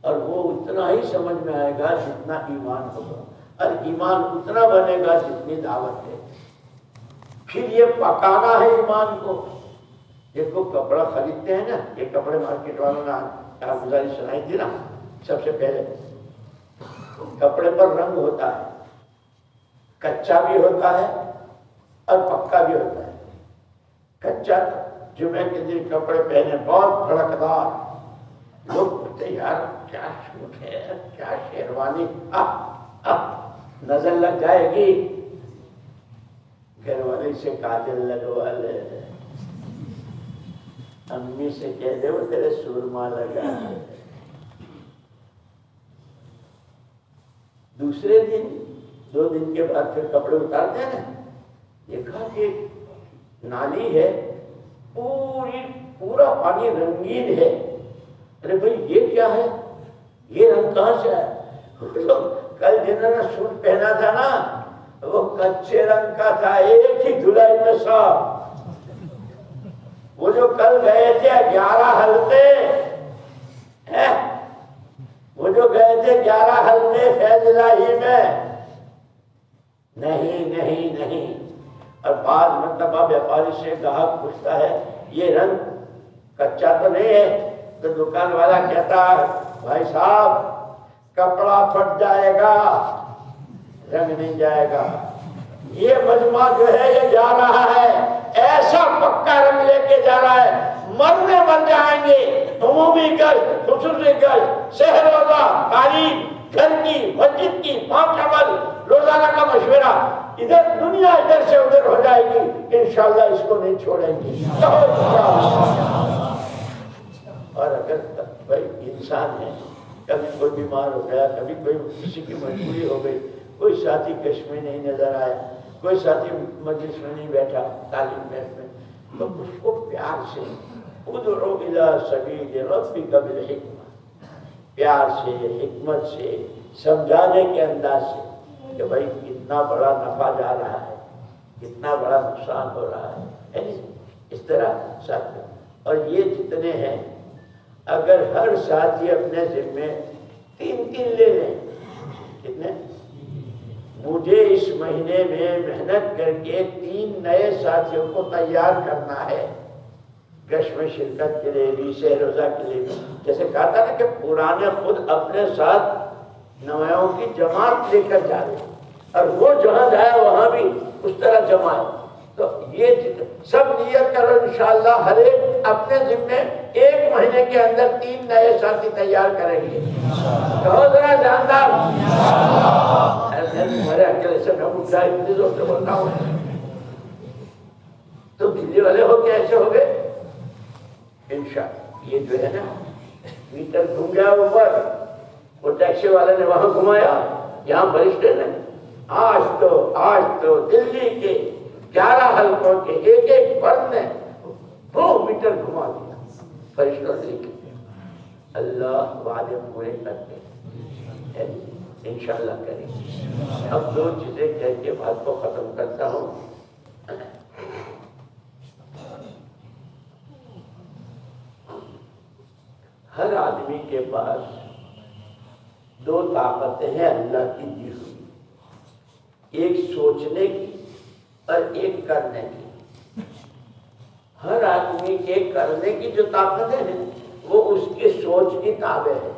اور وہ اتنا ہی سمجھ میں آئے گا جتنا ایمان ہوگا، اور ایمان اتنا بنے گا جتنی دعوت ہے۔ پھر یہ پکانا ہے ایمان کو۔ دیکھو کپڑا خریدتے ہیں نا، یہ کپڑے مارکیٹ والوں نے گزاری سنائی تھی نا، سب سے پہلے کپڑے پر رنگ ہوتا ہے، کچا بھی ہوتا ہے اور پکا بھی ہوتا ہے۔ کچا جمعے کے دن کپڑے پہنے بہت بھڑکدار، لوگ پوچھتے یار کیا سوٹ ہے، کیا شیروانی، نظر لگ جائے گی، گھر والے سے کاجل لگوا لے، امی سے کہہ دے وہ تیرے سورما لگا ہے۔ دوسرے دن 2 دن کے بعد پھر کپڑے اتارتے ہیں نا، دیکھا کہ نالی ہے، پورا پانی رنگین ہے، ارے بھائی یہ کیا ہے، یہ رنگ کہاں سے آیا؟ کل جنہوں نے سوٹ پہنا تھا نا وہ کچے رنگ کا تھا، ایک ہی دھلائی میں صاف۔ وہ جو کل گئے تھے 11 حلقے، وہ جو گئے تھے 11 حلقے فیض الہی میں، نہیں۔ اور بعض مرتبہ بیپاری سے گاہک پوچھتا ہے یہ رنگ کچا تو نہیں ہے، تو دکان والا کہتا ہے بھائی صاحب کپڑا پھٹ جائے گا، رنگ نہیں جائے گا۔ یہ مجمع جو ہے یہ جا رہا ہے ایسا پکا رنگ لے کے جا رہا ہے، مرنے مر جائیں گے، عمومی گشت، خصوصی گشت، شہر روزہ، تعلیم، گھر کی، مسجد کی، 5 عمل، روزانہ کا مشورہ، ادھر دنیا ادھر سے ادھر ہو جائے گی، انشاءاللہ اس کو نہیں چھوڑیں گے۔ اور اگر بھائی انسان ہے، کبھی کوئی بیمار ہو گیا، کبھی کوئی کسی کی مجبوری ہو گئی، کوئی ساتھی کش میں نہیں نظر آیا، کوئی ساتھی مجلس میں نہیں بیٹھا، تعلیم میں، تو اس کو پیار سے ادعو الی سبیل ربک بالحکمہ، پیار سے، حکمت سے، سمجھانے کے انداز سے کہ بھائی کتنا بڑا نفع جا رہا ہے، کتنا بڑا نقصان ہو رہا ہے، اس طرح ساتھ۔ اور یہ جتنے ہیں اگر ہر ساتھی اپنے ذمے 3 لے لیں، کتنے؟ مجھے اس مہینے میں محنت کر کے 3 نئے ساتھیوں کو تیار کرنا ہے، گشت میں شرکت کے لیے بھی، شہر روزہ کے لیے بھی۔ جیسے کہا تھا نا کہ پرانے خود اپنے ساتھ نویوں کی جماعت لے کر جا رہے، اور وہ جہاں جائے وہاں بھی اس طرح جمع ہے۔ تو یہ سب نیت کرو انشاءاللہ ہر ایک اپنے ذمے 1 مہینے کے اندر 3 نئے ساتھی تیار کریں گے۔ کہو ذرا جاندار، تمہارے اکیلے سے میں اٹھا اتنی زور سے بولتا ہوں، تو دلی والے ہو کے ایسے ہو گئے انشاءاللہ۔ یہ جو ہے نا میٹر گھوم گیا اوپر، وہ ٹیکسی والے نے وہاں گھمایا، یہاں فرشتے نے آج تو دلی کے 11 حلقوں کے ایک فرد نے میٹر گھما دیا فرشتوں نے. اللہ وعدے پورے کرتے ہیں، انشاءاللہ کریں گے. اب دو چیزیں کہہ کے بات کو ختم کرتا ہوں. ہر آدمی کے پاس دو طاقتیں ہیں اللہ کی دی ہوئی، ایک سوچنے کی اور ایک کرنے کی. ہر آدمی کے کرنے کی جو طاقتیں ہیں وہ اس کی سوچ کی تابع ہے.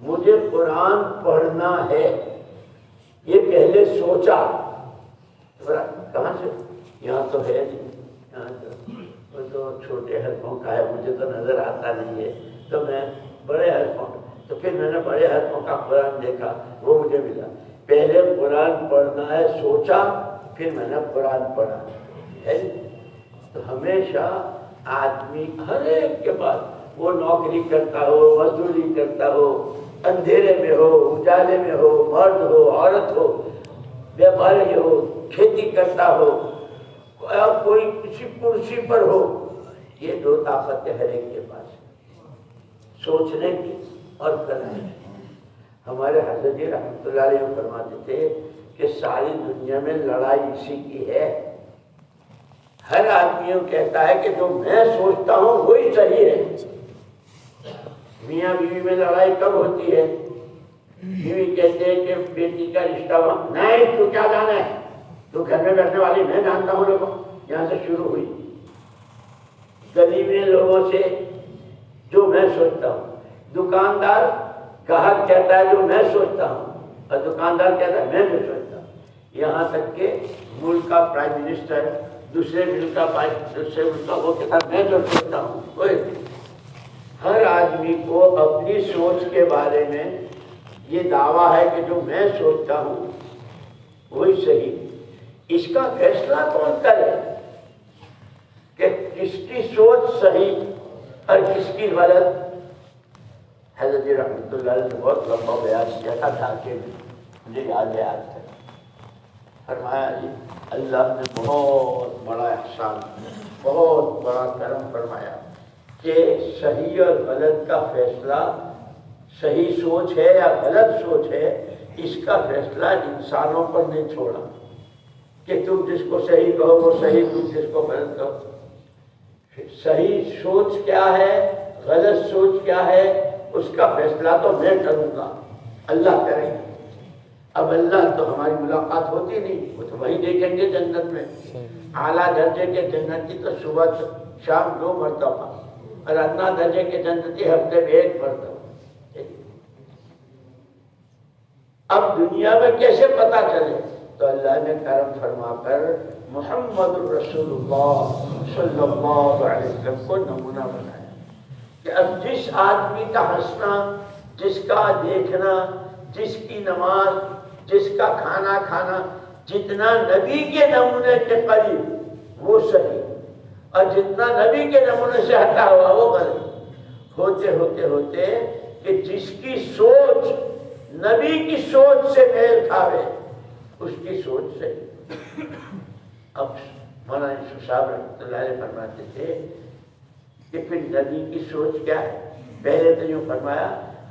مجھے قرآن پڑھنا ہے، یہ پہلے سوچا. کہاں سے؟ یہاں تو ہے نہیں، یہاں تو چھوٹے حرفوں کا ہے، مجھے تو نظر آتا نہیں ہے، تو میں بڑے حرفوں کا. تو پھر میں نے بڑے حرفوں کا قرآن دیکھا، وہ مجھے ملا. پہلے قرآن پڑھنا ہے سوچا، پھر میں نے قرآن پڑھا ہے. تو ہمیشہ آدمی ہر ایک کے بعد وہ نوکری کرتا ہو، مزدوری کرتا ہو، اندھیرے میں ہو، اجالے میں ہو، مرد ہو، عورت ہو، بیماری ہو، کھیتی کرتا ہو، کوئی کسی کرسی پر ہو، یہ دو طاقتیں ہر ایک کے پاس ہیں، سوچنے کی اور کرنے کی. ہمارے حضرت جی رحمۃ اللہ علیہ فرماتے تھے کہ ساری دنیا میں لڑائی اسی کی ہے. ہر آدمی کہتا ہے کہ جو میں سوچتا ہوں وہی صحیح ہے. میاں بیوی میں لڑائی کب ہوتی ہے؟ بیوی کہتے ہیں کہ بیٹی کا رشتہ ہوا، نہیں تو کیا جانا ہے، تو گھر میں بیٹھنے والی میں جانتا ہوں لوگوں. یہاں سے شروع ہوئی. گلی میں لوگوں سے جو میں سوچتا ہوں. دکاندار گاہک کہتا ہے جو میں سوچتا ہوں، اور دکاندار کہتا ہے میں جو سوچتا ہوں. یہاں تک کہ ملک کا پرائم منسٹر دوسرے ملک کا وہ کہتا ہے میں جو سوچتا ہوں. ہر آدمی کو اپنی سوچ کے بارے میں یہ دعویٰ ہے کہ جو میں سوچتا ہوں وہی صحیح. اس کا فیصلہ کون کرے کہ کس کی سوچ صحیح اور کس کی غلط؟ حضرت رحمۃ اللہ علیہ نے بہت لمبا بیان کیا تھا کہ مجھے یاد ہے آج تک. فرمایا جی اللہ نے بہت بڑا احسان، بہت بڑا کرم فرمایا کہ صحیح اور غلط کا فیصلہ، صحیح سوچ ہے یا غلط سوچ ہے، اس کا فیصلہ انسانوں پر نہیں چھوڑا کہ تم جس کو صحیح کہو وہ صحیح، تم جس کو غلط کہو. صحیح سوچ کیا ہے، غلط سوچ کیا ہے، اس کا فیصلہ تو میں کروں گا، اللہ کریں گے. اب اللہ تو ہماری ملاقات ہوتی نہیں، وہ تو وہی دیکھیں گے جنت میں. اعلیٰ درجے کے جنتی تو صبح شام 2 مرتبہ، اور ادنا درجے کے جنتی ہفتے میں 1 مرتبہ. اب دنیا میں کیسے پتا چلے؟ تو اللہ نے کرم فرما کر محمد رسول اللہ صلی اللہ علیہ وسلم کو نمونہ بنایا کہ اب جس آدمی کا ہنسنا، جس کا دیکھنا، جس کی نماز، جس کا کھانا کھانا جتنا نبی کے نمونے کے قریب وہ صحیح، اور جتنا نبی کے نمونے سے ہٹا ہوا وہ غلط. ہوتے ہوتے ہوتے کہ جس کی سوچ نبی کی سوچ سے میل کھاوے اس کی سوچ سے. اب مولانا یوسف صاحب رحمۃ اللہ علیہ فرماتے تھے کہ پھر نبی کی سوچ کیا ہے؟ پہلے تو یوں فرمایا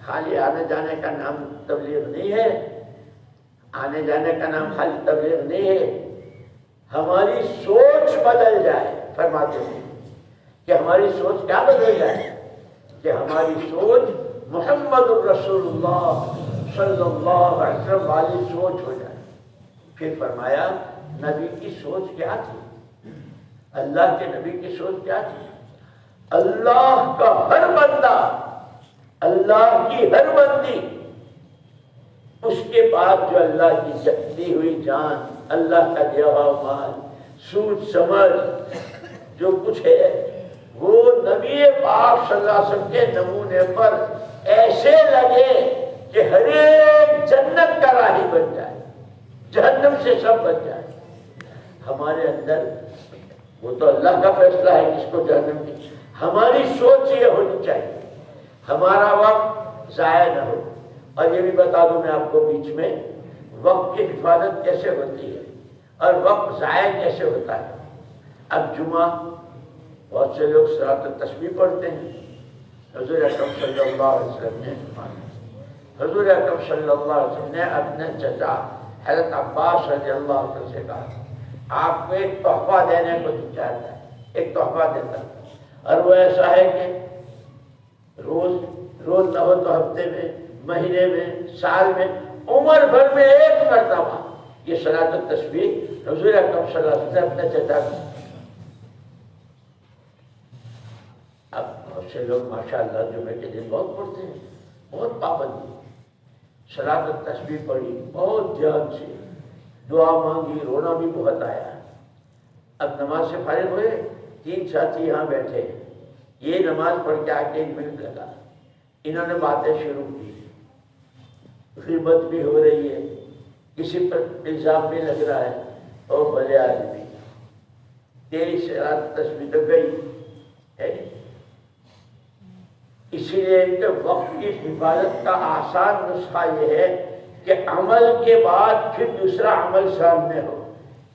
خالی آنے جانے کا نام تبلیغ نہیں ہے، آنے جانے کا نام خالی تبلیغ نہیں ہے، ہماری سوچ بدل جائے. فرماتے ہیں کہ ہماری سوچ کیا بدل جائے؟ کہ ہماری سوچ محمد الرسول اللہ صلی اللہ علیہ وسلم والی سوچ ہو جائے. پھر فرمایا نبی کی سوچ کیا تھی؟ اللہ کے نبی کی سوچ کیا تھی؟ اللہ کا ہر بندہ، اللہ کی ہر بندی، اس کے بعد جو اللہ کی دی ہوئی جان، اللہ کا دیا ہوا مال، سوچ سمجھ جو کچھ ہے، وہ نبی پاک صلی اللہ علیہ وسلم کے نمونے پر ایسے لگے کہ ہر ایک جنت کا راہی بن جائے، جہنم سے سب بچ جائے. ہمارے اندر وہ تو اللہ کا فیصلہ ہے کس کو جہنم کی. ہماری سوچ یہ ہونی چاہیے ہمارا وقت ضائع نہ ہو. اور یہ بھی بتا دوں میں آپ کو بیچ میں، وقت کی حفاظت کیسے ہوتی ہے اور وقت ضائع کیسے ہوتا ہے. اب جمعہ بہت سے لوگ صلاۃ التسبیح پڑھتے ہیں. حضور اکرم صلی اللہ علیہ وسلم نے حضور اکرم صلی اللہ علیہ وسلم نے اپنے چچا حضرت عباس رضی اللہ عنہ سے کہا آپ کو ایک تحفہ دینے کو چاہتا ہے, ایک تحفہ دیتا ہے, اور وہ ایسا ہے کہ روز نہ ہو تو ہفتے میں, مہینے میں, سال میں, عمر بھر میں ایک مرتبہ یہ صلاۃ التسبیح حضور اکرم صلی اللہ علیہ وسلم اپنے چچا کو. اب بہت سے لوگ ماشاءاللہ جمعے کے دن بہت پڑھتے ہیں, بہت پابندی, صلاۃ التسبیح پڑھی, بہت دھیان سے دعا مانگی, رونا بھی بہت آیا. اب نماز سے فارغ ہوئے, 3 ساتھی یہاں بیٹھے ہیں, یہ نماز پڑھ کے آ کے 1 منٹ لگا, انہوں نے باتیں شروع کی, غیبت بھی ہو رہی ہے, کسی پر الزام بھی لگ رہا ہے, اور بھلے آدمی تیری صلاۃ التسبیح تو گئی ہے. اسی لیے کہ وقت کی حفاظت کا آسان نسخہ یہ ہے کہ عمل کے بعد پھر دوسرا عمل سامنے ہو.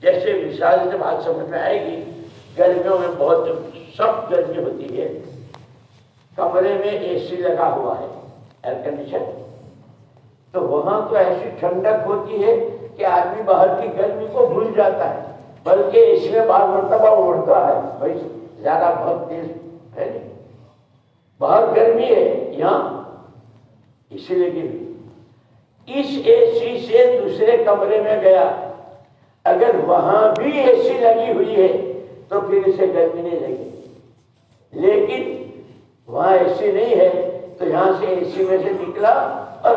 جیسے مثال سے بات سمجھ میں آئے گی, گرمیوں میں بہت سخت گرمی ہوتی ہے, کمرے میں اے سی لگا ہوا ہے, ایئر کنڈیشن, تو وہاں تو ایسی ٹھنڈک ہوتی ہے کہ آدمی باہر کی گرمی کو بھول جاتا ہے, بلکہ اس میں بعض مرتبہ اڑتا ہے, بھائی زیادہ بہت تیز ہے نہیں, باہر گرمی ہے یہاں اسی لیے کہ اس اے سی سے دوسرے کمرے میں گیا, اگر وہاں بھی اے سی لگی ہوئی ہے تو پھر اسے گرمی نہیں لگی, لیکن وہاں اے سی نہیں ہے تو یہاں سے اے سی میں سے نکلا اور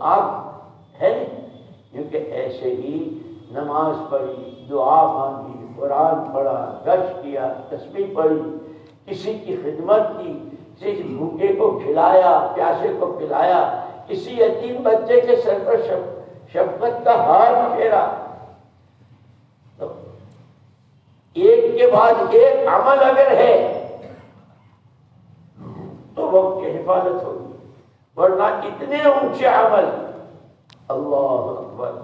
آپ ہے نہیں. کیونکہ ایسے ہی نماز پڑھی, دعا مانگی, قرآن پڑھا, گشت کیا, تسبیح پڑھی, کسی کی خدمت کی, کسی بھوکے کو کھلایا, پیاسے کو پلایا, کسی یتیم بچے کے سر پر شفقت کا ہاتھ پھیرا, ایک کے بعد ایک عمل اگر ہے تو وقت کی حفاظت ہوگی, ورنہ اتنے اونچے عمل, اللہ اکبر.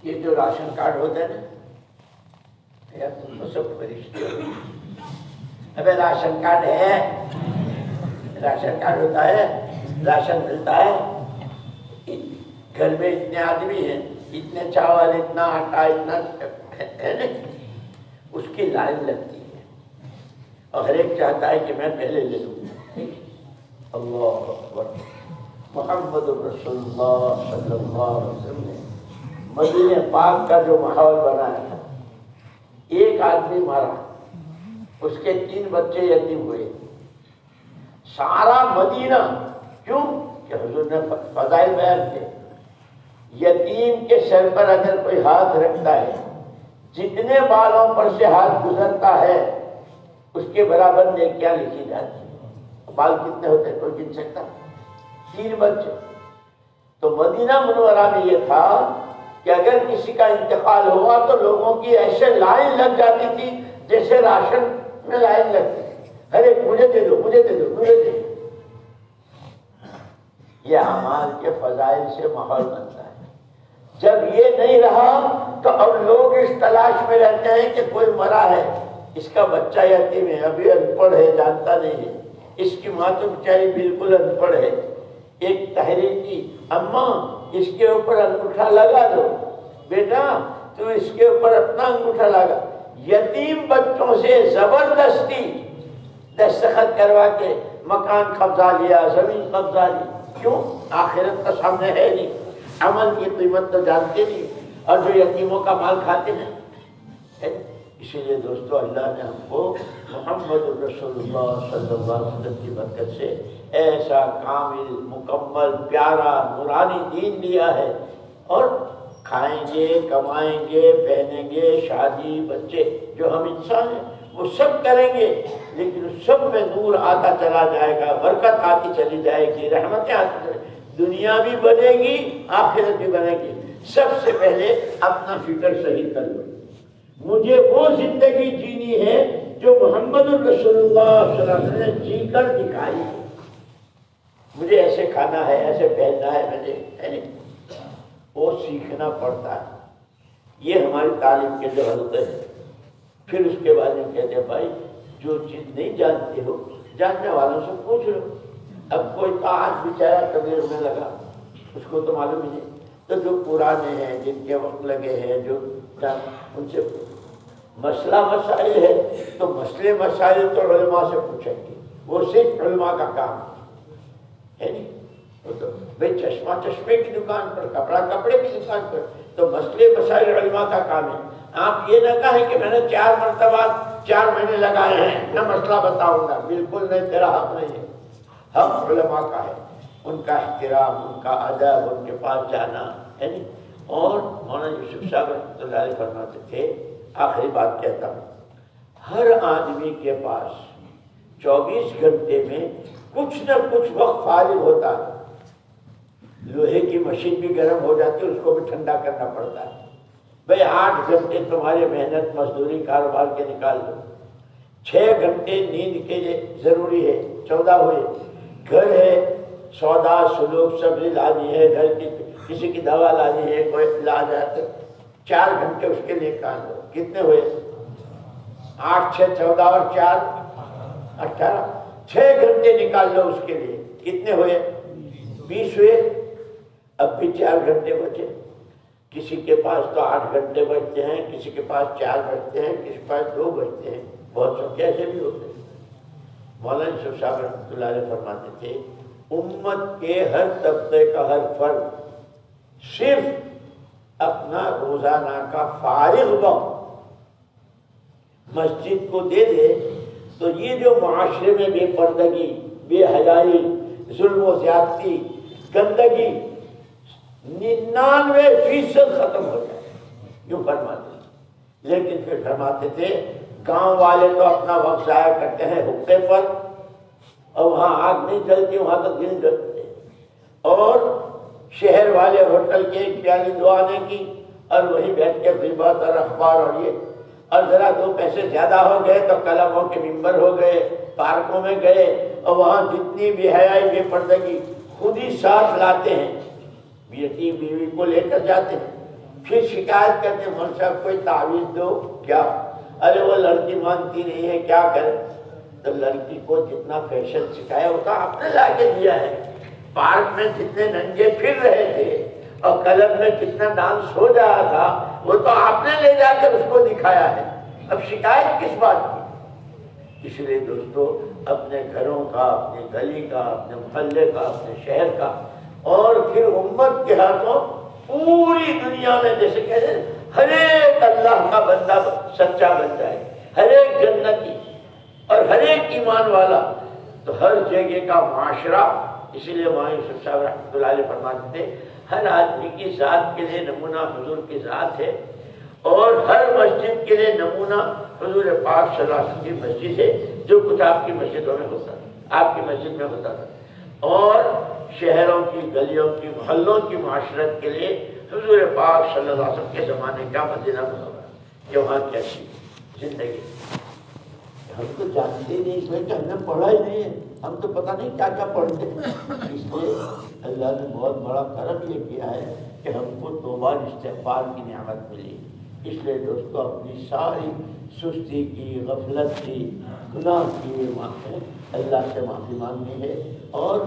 یہ جو راشن کارڈ ہوتا ہے نا, یا تم کو سب فرشتے ہو, ابے راشن کارڈ ہے, راشن کارڈ ہوتا ہے, راشن ملتا ہے, گھر میں اتنے آدمی ہیں, اتنے چاول, اتنا آٹا, اتنا ہے نا, اس کی لائن لگتی ہے, اور ہر ایک چاہتا ہے کہ میں پہلے لے لوں. اللہ اکبر. محمد رسول اللہ صلی اللہ علیہ وسلم نے مدینہ پاک کا جو ماحول بنایا تھا, ایک آدمی مارا, اس کے 3 بچے یتیم ہوئے, سارا مدینہ, کیوں کہ حضور نے فضائل بیان کیے, یتیم کے سر پر اگر کوئی ہاتھ رکھتا ہے, جتنے بالوں پر سے ہاتھ گزرتا ہے اس کے برابر نیکیاں لکھی جاتی ہیں. بال کتنے ہوتے ہیں کوئی گن سکتا؟ 3 بچے. تو مدینہ منورہ میں یہ تھا کہ اگر کسی کا انتقال ہوا تو لوگوں کی ایسے لائن لگ جاتی تھی جیسے راشن میں لائن لگتی تھی, ارے مجھے دے دو, مجھے دے دو, مجھے دے دو. یہ اعمال کے فضائل سے ماحول بنتا ہے. جب یہ نہیں رہا تو اب لوگ اس تلاش میں رہتے ہیں کہ کوئی مرا ہے, اس کا بچہ یتیم ہے, ابھی ان پڑھ ہے, جانتا نہیں ہے, اس کی ماں تو بیچاری بالکل ان پڑھ ہے. ایک تحریر کی, اماں اس کے اوپر انگوٹھا لگا دو, بیٹا تو اس کے اوپر اپنا انگوٹھا لگا. یتیم بچوں سے زبردستی دستخط کروا کے مکان قبضہ لیا, زمین قبضہ لی. کیوں؟ آخرت کا سامنے ہے نہیں, عمل کی قیمت تو جانتے نہیں, اور جو یتیموں کا مال کھاتے ہیں. اسی لیے دوستو, اللہ نے ہم کو محمد رسول اللہ صلی اللہ علیہ وسلم کی برکت سے ایسا کامل, مکمل, پیارا, نورانی دین دیا ہے. اور کھائیں گے, کمائیں گے, پہنیں گے, شادی, بچے, جو ہم انسان ہیں وہ سب کریں گے, لیکن اس سب میں نور آتا چلا جائے گا, برکت آتی چلی جائے گی, رحمتیں آتی چلی. دنیا بھی بنے گی آخرت بھی بنے گی۔ سب سے پہلے اپنا فکر صحیح کر لو، مجھے وہ زندگی جینی ہے جو محمد الرسول اللہ صلی اللہ علیہ وسلم نے جی کر دکھائی ہے۔ مجھے ایسے کھانا ہے، ایسے پہننا ہے، مجھے وہ سیکھنا پڑتا ہے۔ یہ ہماری تعلیم کے جو حلقے ہیں۔ پھر اس کے بعد میں کہتے ہیں بھائی جو چیز نہیں جانتے ہو جاننے والوں سے پوچھ لو۔ اب کوئی تو آج بیچارہ تبلیغ میں لگا، اس کو تو معلوم ہی نہیں، تو جو پرانے ہیں جن کے وقت لگے ہیں جو ان سے مسئلہ مسائل ہے تو مسئلے مسائل تو علماء سے پوچھیں گے، وہ صرف علماء کا کام ہے نہیں۔ تو بھائی چشمہ چشمے کی دکان پر، کپڑا کپڑے کی دکان پر، تو مسئلے مسائل علماء کا کام ہے۔ آپ یہ نہ کہیں کہ میں نے 4 مرتبہ 4 مہینے لگائے ہیں میں مسئلہ بتاؤں گا، بالکل نہیں، تیرا حق نہیں ہے۔ حق علماء کا ہے، ان کا احترام، ان کا ادب، ان کے پاس جانا ہے نہیں۔ اور مولانا یوسف صاحب رحمۃ اللہ علیہ فرماتے تھے، آخری بات کہتا ہوں، ہر آدمی کے پاس 24 گھنٹے میں کچھ نہ کچھ وقت فارغ ہوتا ہے۔ لوہے کی مشین بھی گرم ہو جاتی ہے، اس کو بھی ٹھنڈا کرنا پڑتا ہے۔ بھائی 8 گھنٹے تمہارے محنت مزدوری کاروبار کے نکال دو، 6 گھنٹے نیند کے لیے ضروری ہے، 14 ہوئے، گھر ہے، سودا سلوک سبزی لانی ہے، گھر کی کسی کی دوا لانی ہے، کوئی لا جاتے، 4 گھنٹے اس کے لیے کام دو، کتنے ہوئے؟ 8 6 14 اور 4 18، 6 گھنٹے نکال لو اس کے لیے، کتنے ہوئے؟ 20 ہوئے۔ اب بھی 4 گھنٹے بچے، کسی کے پاس تو 8 گھنٹے بچتے ہیں، کسی کے پاس 4 بچتے ہیں، کسی کے پاس 2 بچتے ہیں، بہت سب کیسے بھی ہوتے ہیں۔ مولانا یوسف صاحب رحمۃ اللہ علیہ فرماتے تھے، امت کے ہر طبقے کا ہر فرد صرف اپنا روزانہ کا فارغ وقت مسجد کو دے دے تو یہ جو معاشرے میں بے پردگی، بے حیائی، ظلم و زیادتی، گندگی 99% ختم ہو جائے، یوں فرماتے ہیں۔ لیکن پھر فرماتے تھے گاؤں والے تو اپنا وقت ضائع کرتے ہیں حقے پر، اور وہاں آگ نہیں جلتی، وہاں تو دل جلتے ہیں، اور شہر والے ہوٹل کے ایک پیالی دعانے کی اور وہیں بیٹھ کے غیبت اور اخبار اور یہ، اور ذرا 2 پیسے زیادہ ہو گئے تو کلموں کے ممبر ہو گئے، پارکوں میں گئے، اور وہاں جتنی بے حیائی بے پردگی خود ہی ساتھ لاتے ہیں، بیٹی بیوی کو لے کر جاتے ہیں، پھر شکایت کرتے ہیں مول صاحب کوئی تعویذ دو، کیا؟ ارے وہ لڑکی مانتی نہیں ہے، کیا کرے؟ تو لڑکی کو جتنا فیشن سکھایا ہوتا آپ نے لا کے دیا ہے، پارک میں جتنے ننگے پھر رہے تھے اور کلب میں کتنا ڈانس ہو رہا تھا وہ تو آپ نے لے جا کر اس کو دکھایا ہے، اب شکایت کس بات کی؟ اس لیے دوستو اپنے گھروں کا، اپنی گلی کا، اپنے محلے کا، اپنے شہر کا، اور پھر امت کے ہاتھوں پوری دنیا میں، جیسے کہتے ہیں ہر ایک اللہ کا بندہ سچا بن جائے، ہر ایک جنتی اور ہر ایک ایمان والا، تو ہر جگہ کا معاشرہ۔ اسی لیے مولانا یوسف صاحب رحمۃ اللہ علیہ فرماتے تھے ہر آدمی کی ذات کے لیے نمونہ حضور کی ذات ہے، اور ہر مسجد کے لیے نمونہ حضور پاک صلی اللہ علیہ وسلم کی مسجد ہے، جو کچھ آپ کی مسجدوں میں ہوتا تھا، آپ کی مسجد میں ہوتا تھا، اور شہروں کی، گلیوں کی، محلوں کی معاشرت کے لیے حضور پاک صلی اللہ علیہ وسلم کے زمانے کا مدینہ منورہ کہ وہاں کیسی زندگی۔ ہم تو جانتے نہیں اس میں کہ ہم نے پڑھا ہی نہیں ہے، ہم تو پتہ نہیں کیا کیا پڑھتے ہیں۔ اس لیے اللہ نے بہت بڑا کرم یہ کیا ہے کہ ہم کو توبہ استغفار کی نعمت ملی۔ اس لیے دوستو اپنی ساری سستی کی، غفلت کی، گناہ کی اللہ سے معافی مانگنی ہے، اور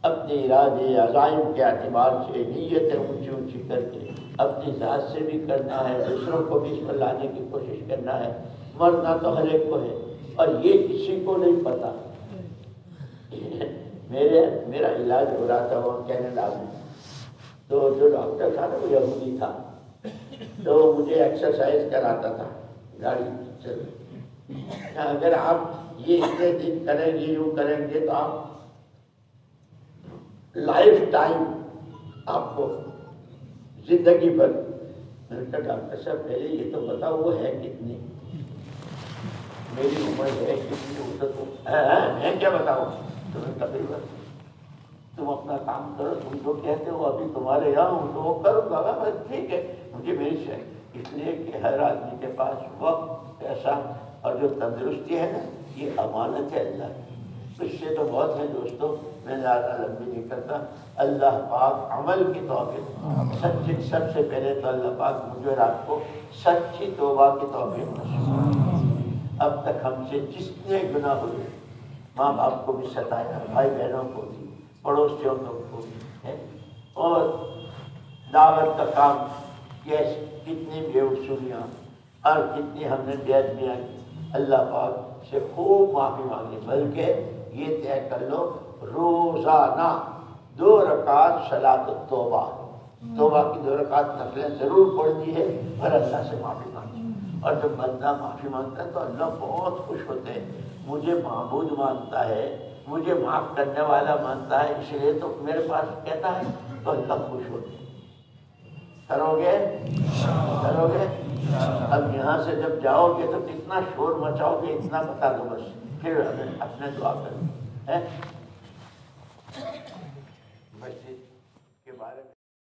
اپنے ارادے عزائم کے اعتبار سے نیتیں اونچی اونچی کر کے اپنی ذات سے بھی کرنا ہے، دوسروں کو بھی اس پر لانے کی کوشش کرنا ہے۔ مرنا تو ہر ایک کو ہے، اور یہ کسی کو نہیں پتا۔ میرا علاج ہو رہا تھا وہ کینیڈا میں، تو جو ڈاکٹر تھا نا وہ یہودی تھا، تو مجھے ایکسرسائز کراتا تھا گاڑی چل، اگر آپ یہ اتنے دن کریں گے، یوں کریں گے تو آپ لائف ٹائم آپ کو زندگی بھر۔ میں نے کہا ڈاکٹر صاحب پہلے یہ تو بتاؤ وہ ہے کتنی، میری عمر ہے کتنی، میں کیا بتاؤں؟ تمہیں کبھی بس تم اپنا کام کرو، تم جو کہتے ہو ابھی تمہارے یہاں ہوں تو وہ کروں گا بس ٹھیک ہے، مجھے میری شے اس لیے کہ ہر آدمی کے پاس وقت، پیسہ اور جو تندرستی ہے نا یہ امانت ہے اللہ کی۔ اس سے تو بہت ہے دوستوں، میں زیادہ لمبی نہیں کرتا۔ اللہ پاک عمل کی توفیق سچی، سب سے پہلے تو اللہ پاک مجھے اور آپ کو سچی توبہ کی توفیق نصیب۔ اب تک ہم سے جتنے گناہ ہوئے، ماں باپ کو بھی ستایا، بھائی بہنوں کو بھی، پڑوسیوں کو بھی ہے، اور دعوت کا کام کیسے کتنی بے اصولیاں اور کتنی ہم نے بے ادبیاں کی، اللہ پاک سے خوب معافی مانگی۔ بلکہ یہ طے کر لو روزانہ 2 رکعت صلاۃ التوبہ، توبہ کی 2 رکعت نفلیں ضرور پڑھنی ہے اور اللہ سے معافی مانگی۔ اور جب بندہ معافی مانگتا ہے تو اللہ بہت خوش ہوتے ہیں، مجھے معبود مانتا ہے، مجھے معاف کرنے والا مانتا ہے، اس لیے تو میرے پاس کہتا ہے تو اللہ خوش ہوتے ہیں۔ کرو گے؟ کرو گے؟ اب یہاں سے جب جاؤ گے تو کتنا شور مچاؤ گے اتنا بتا دو بس، پھر ہمیں اپنے دعا کریں۔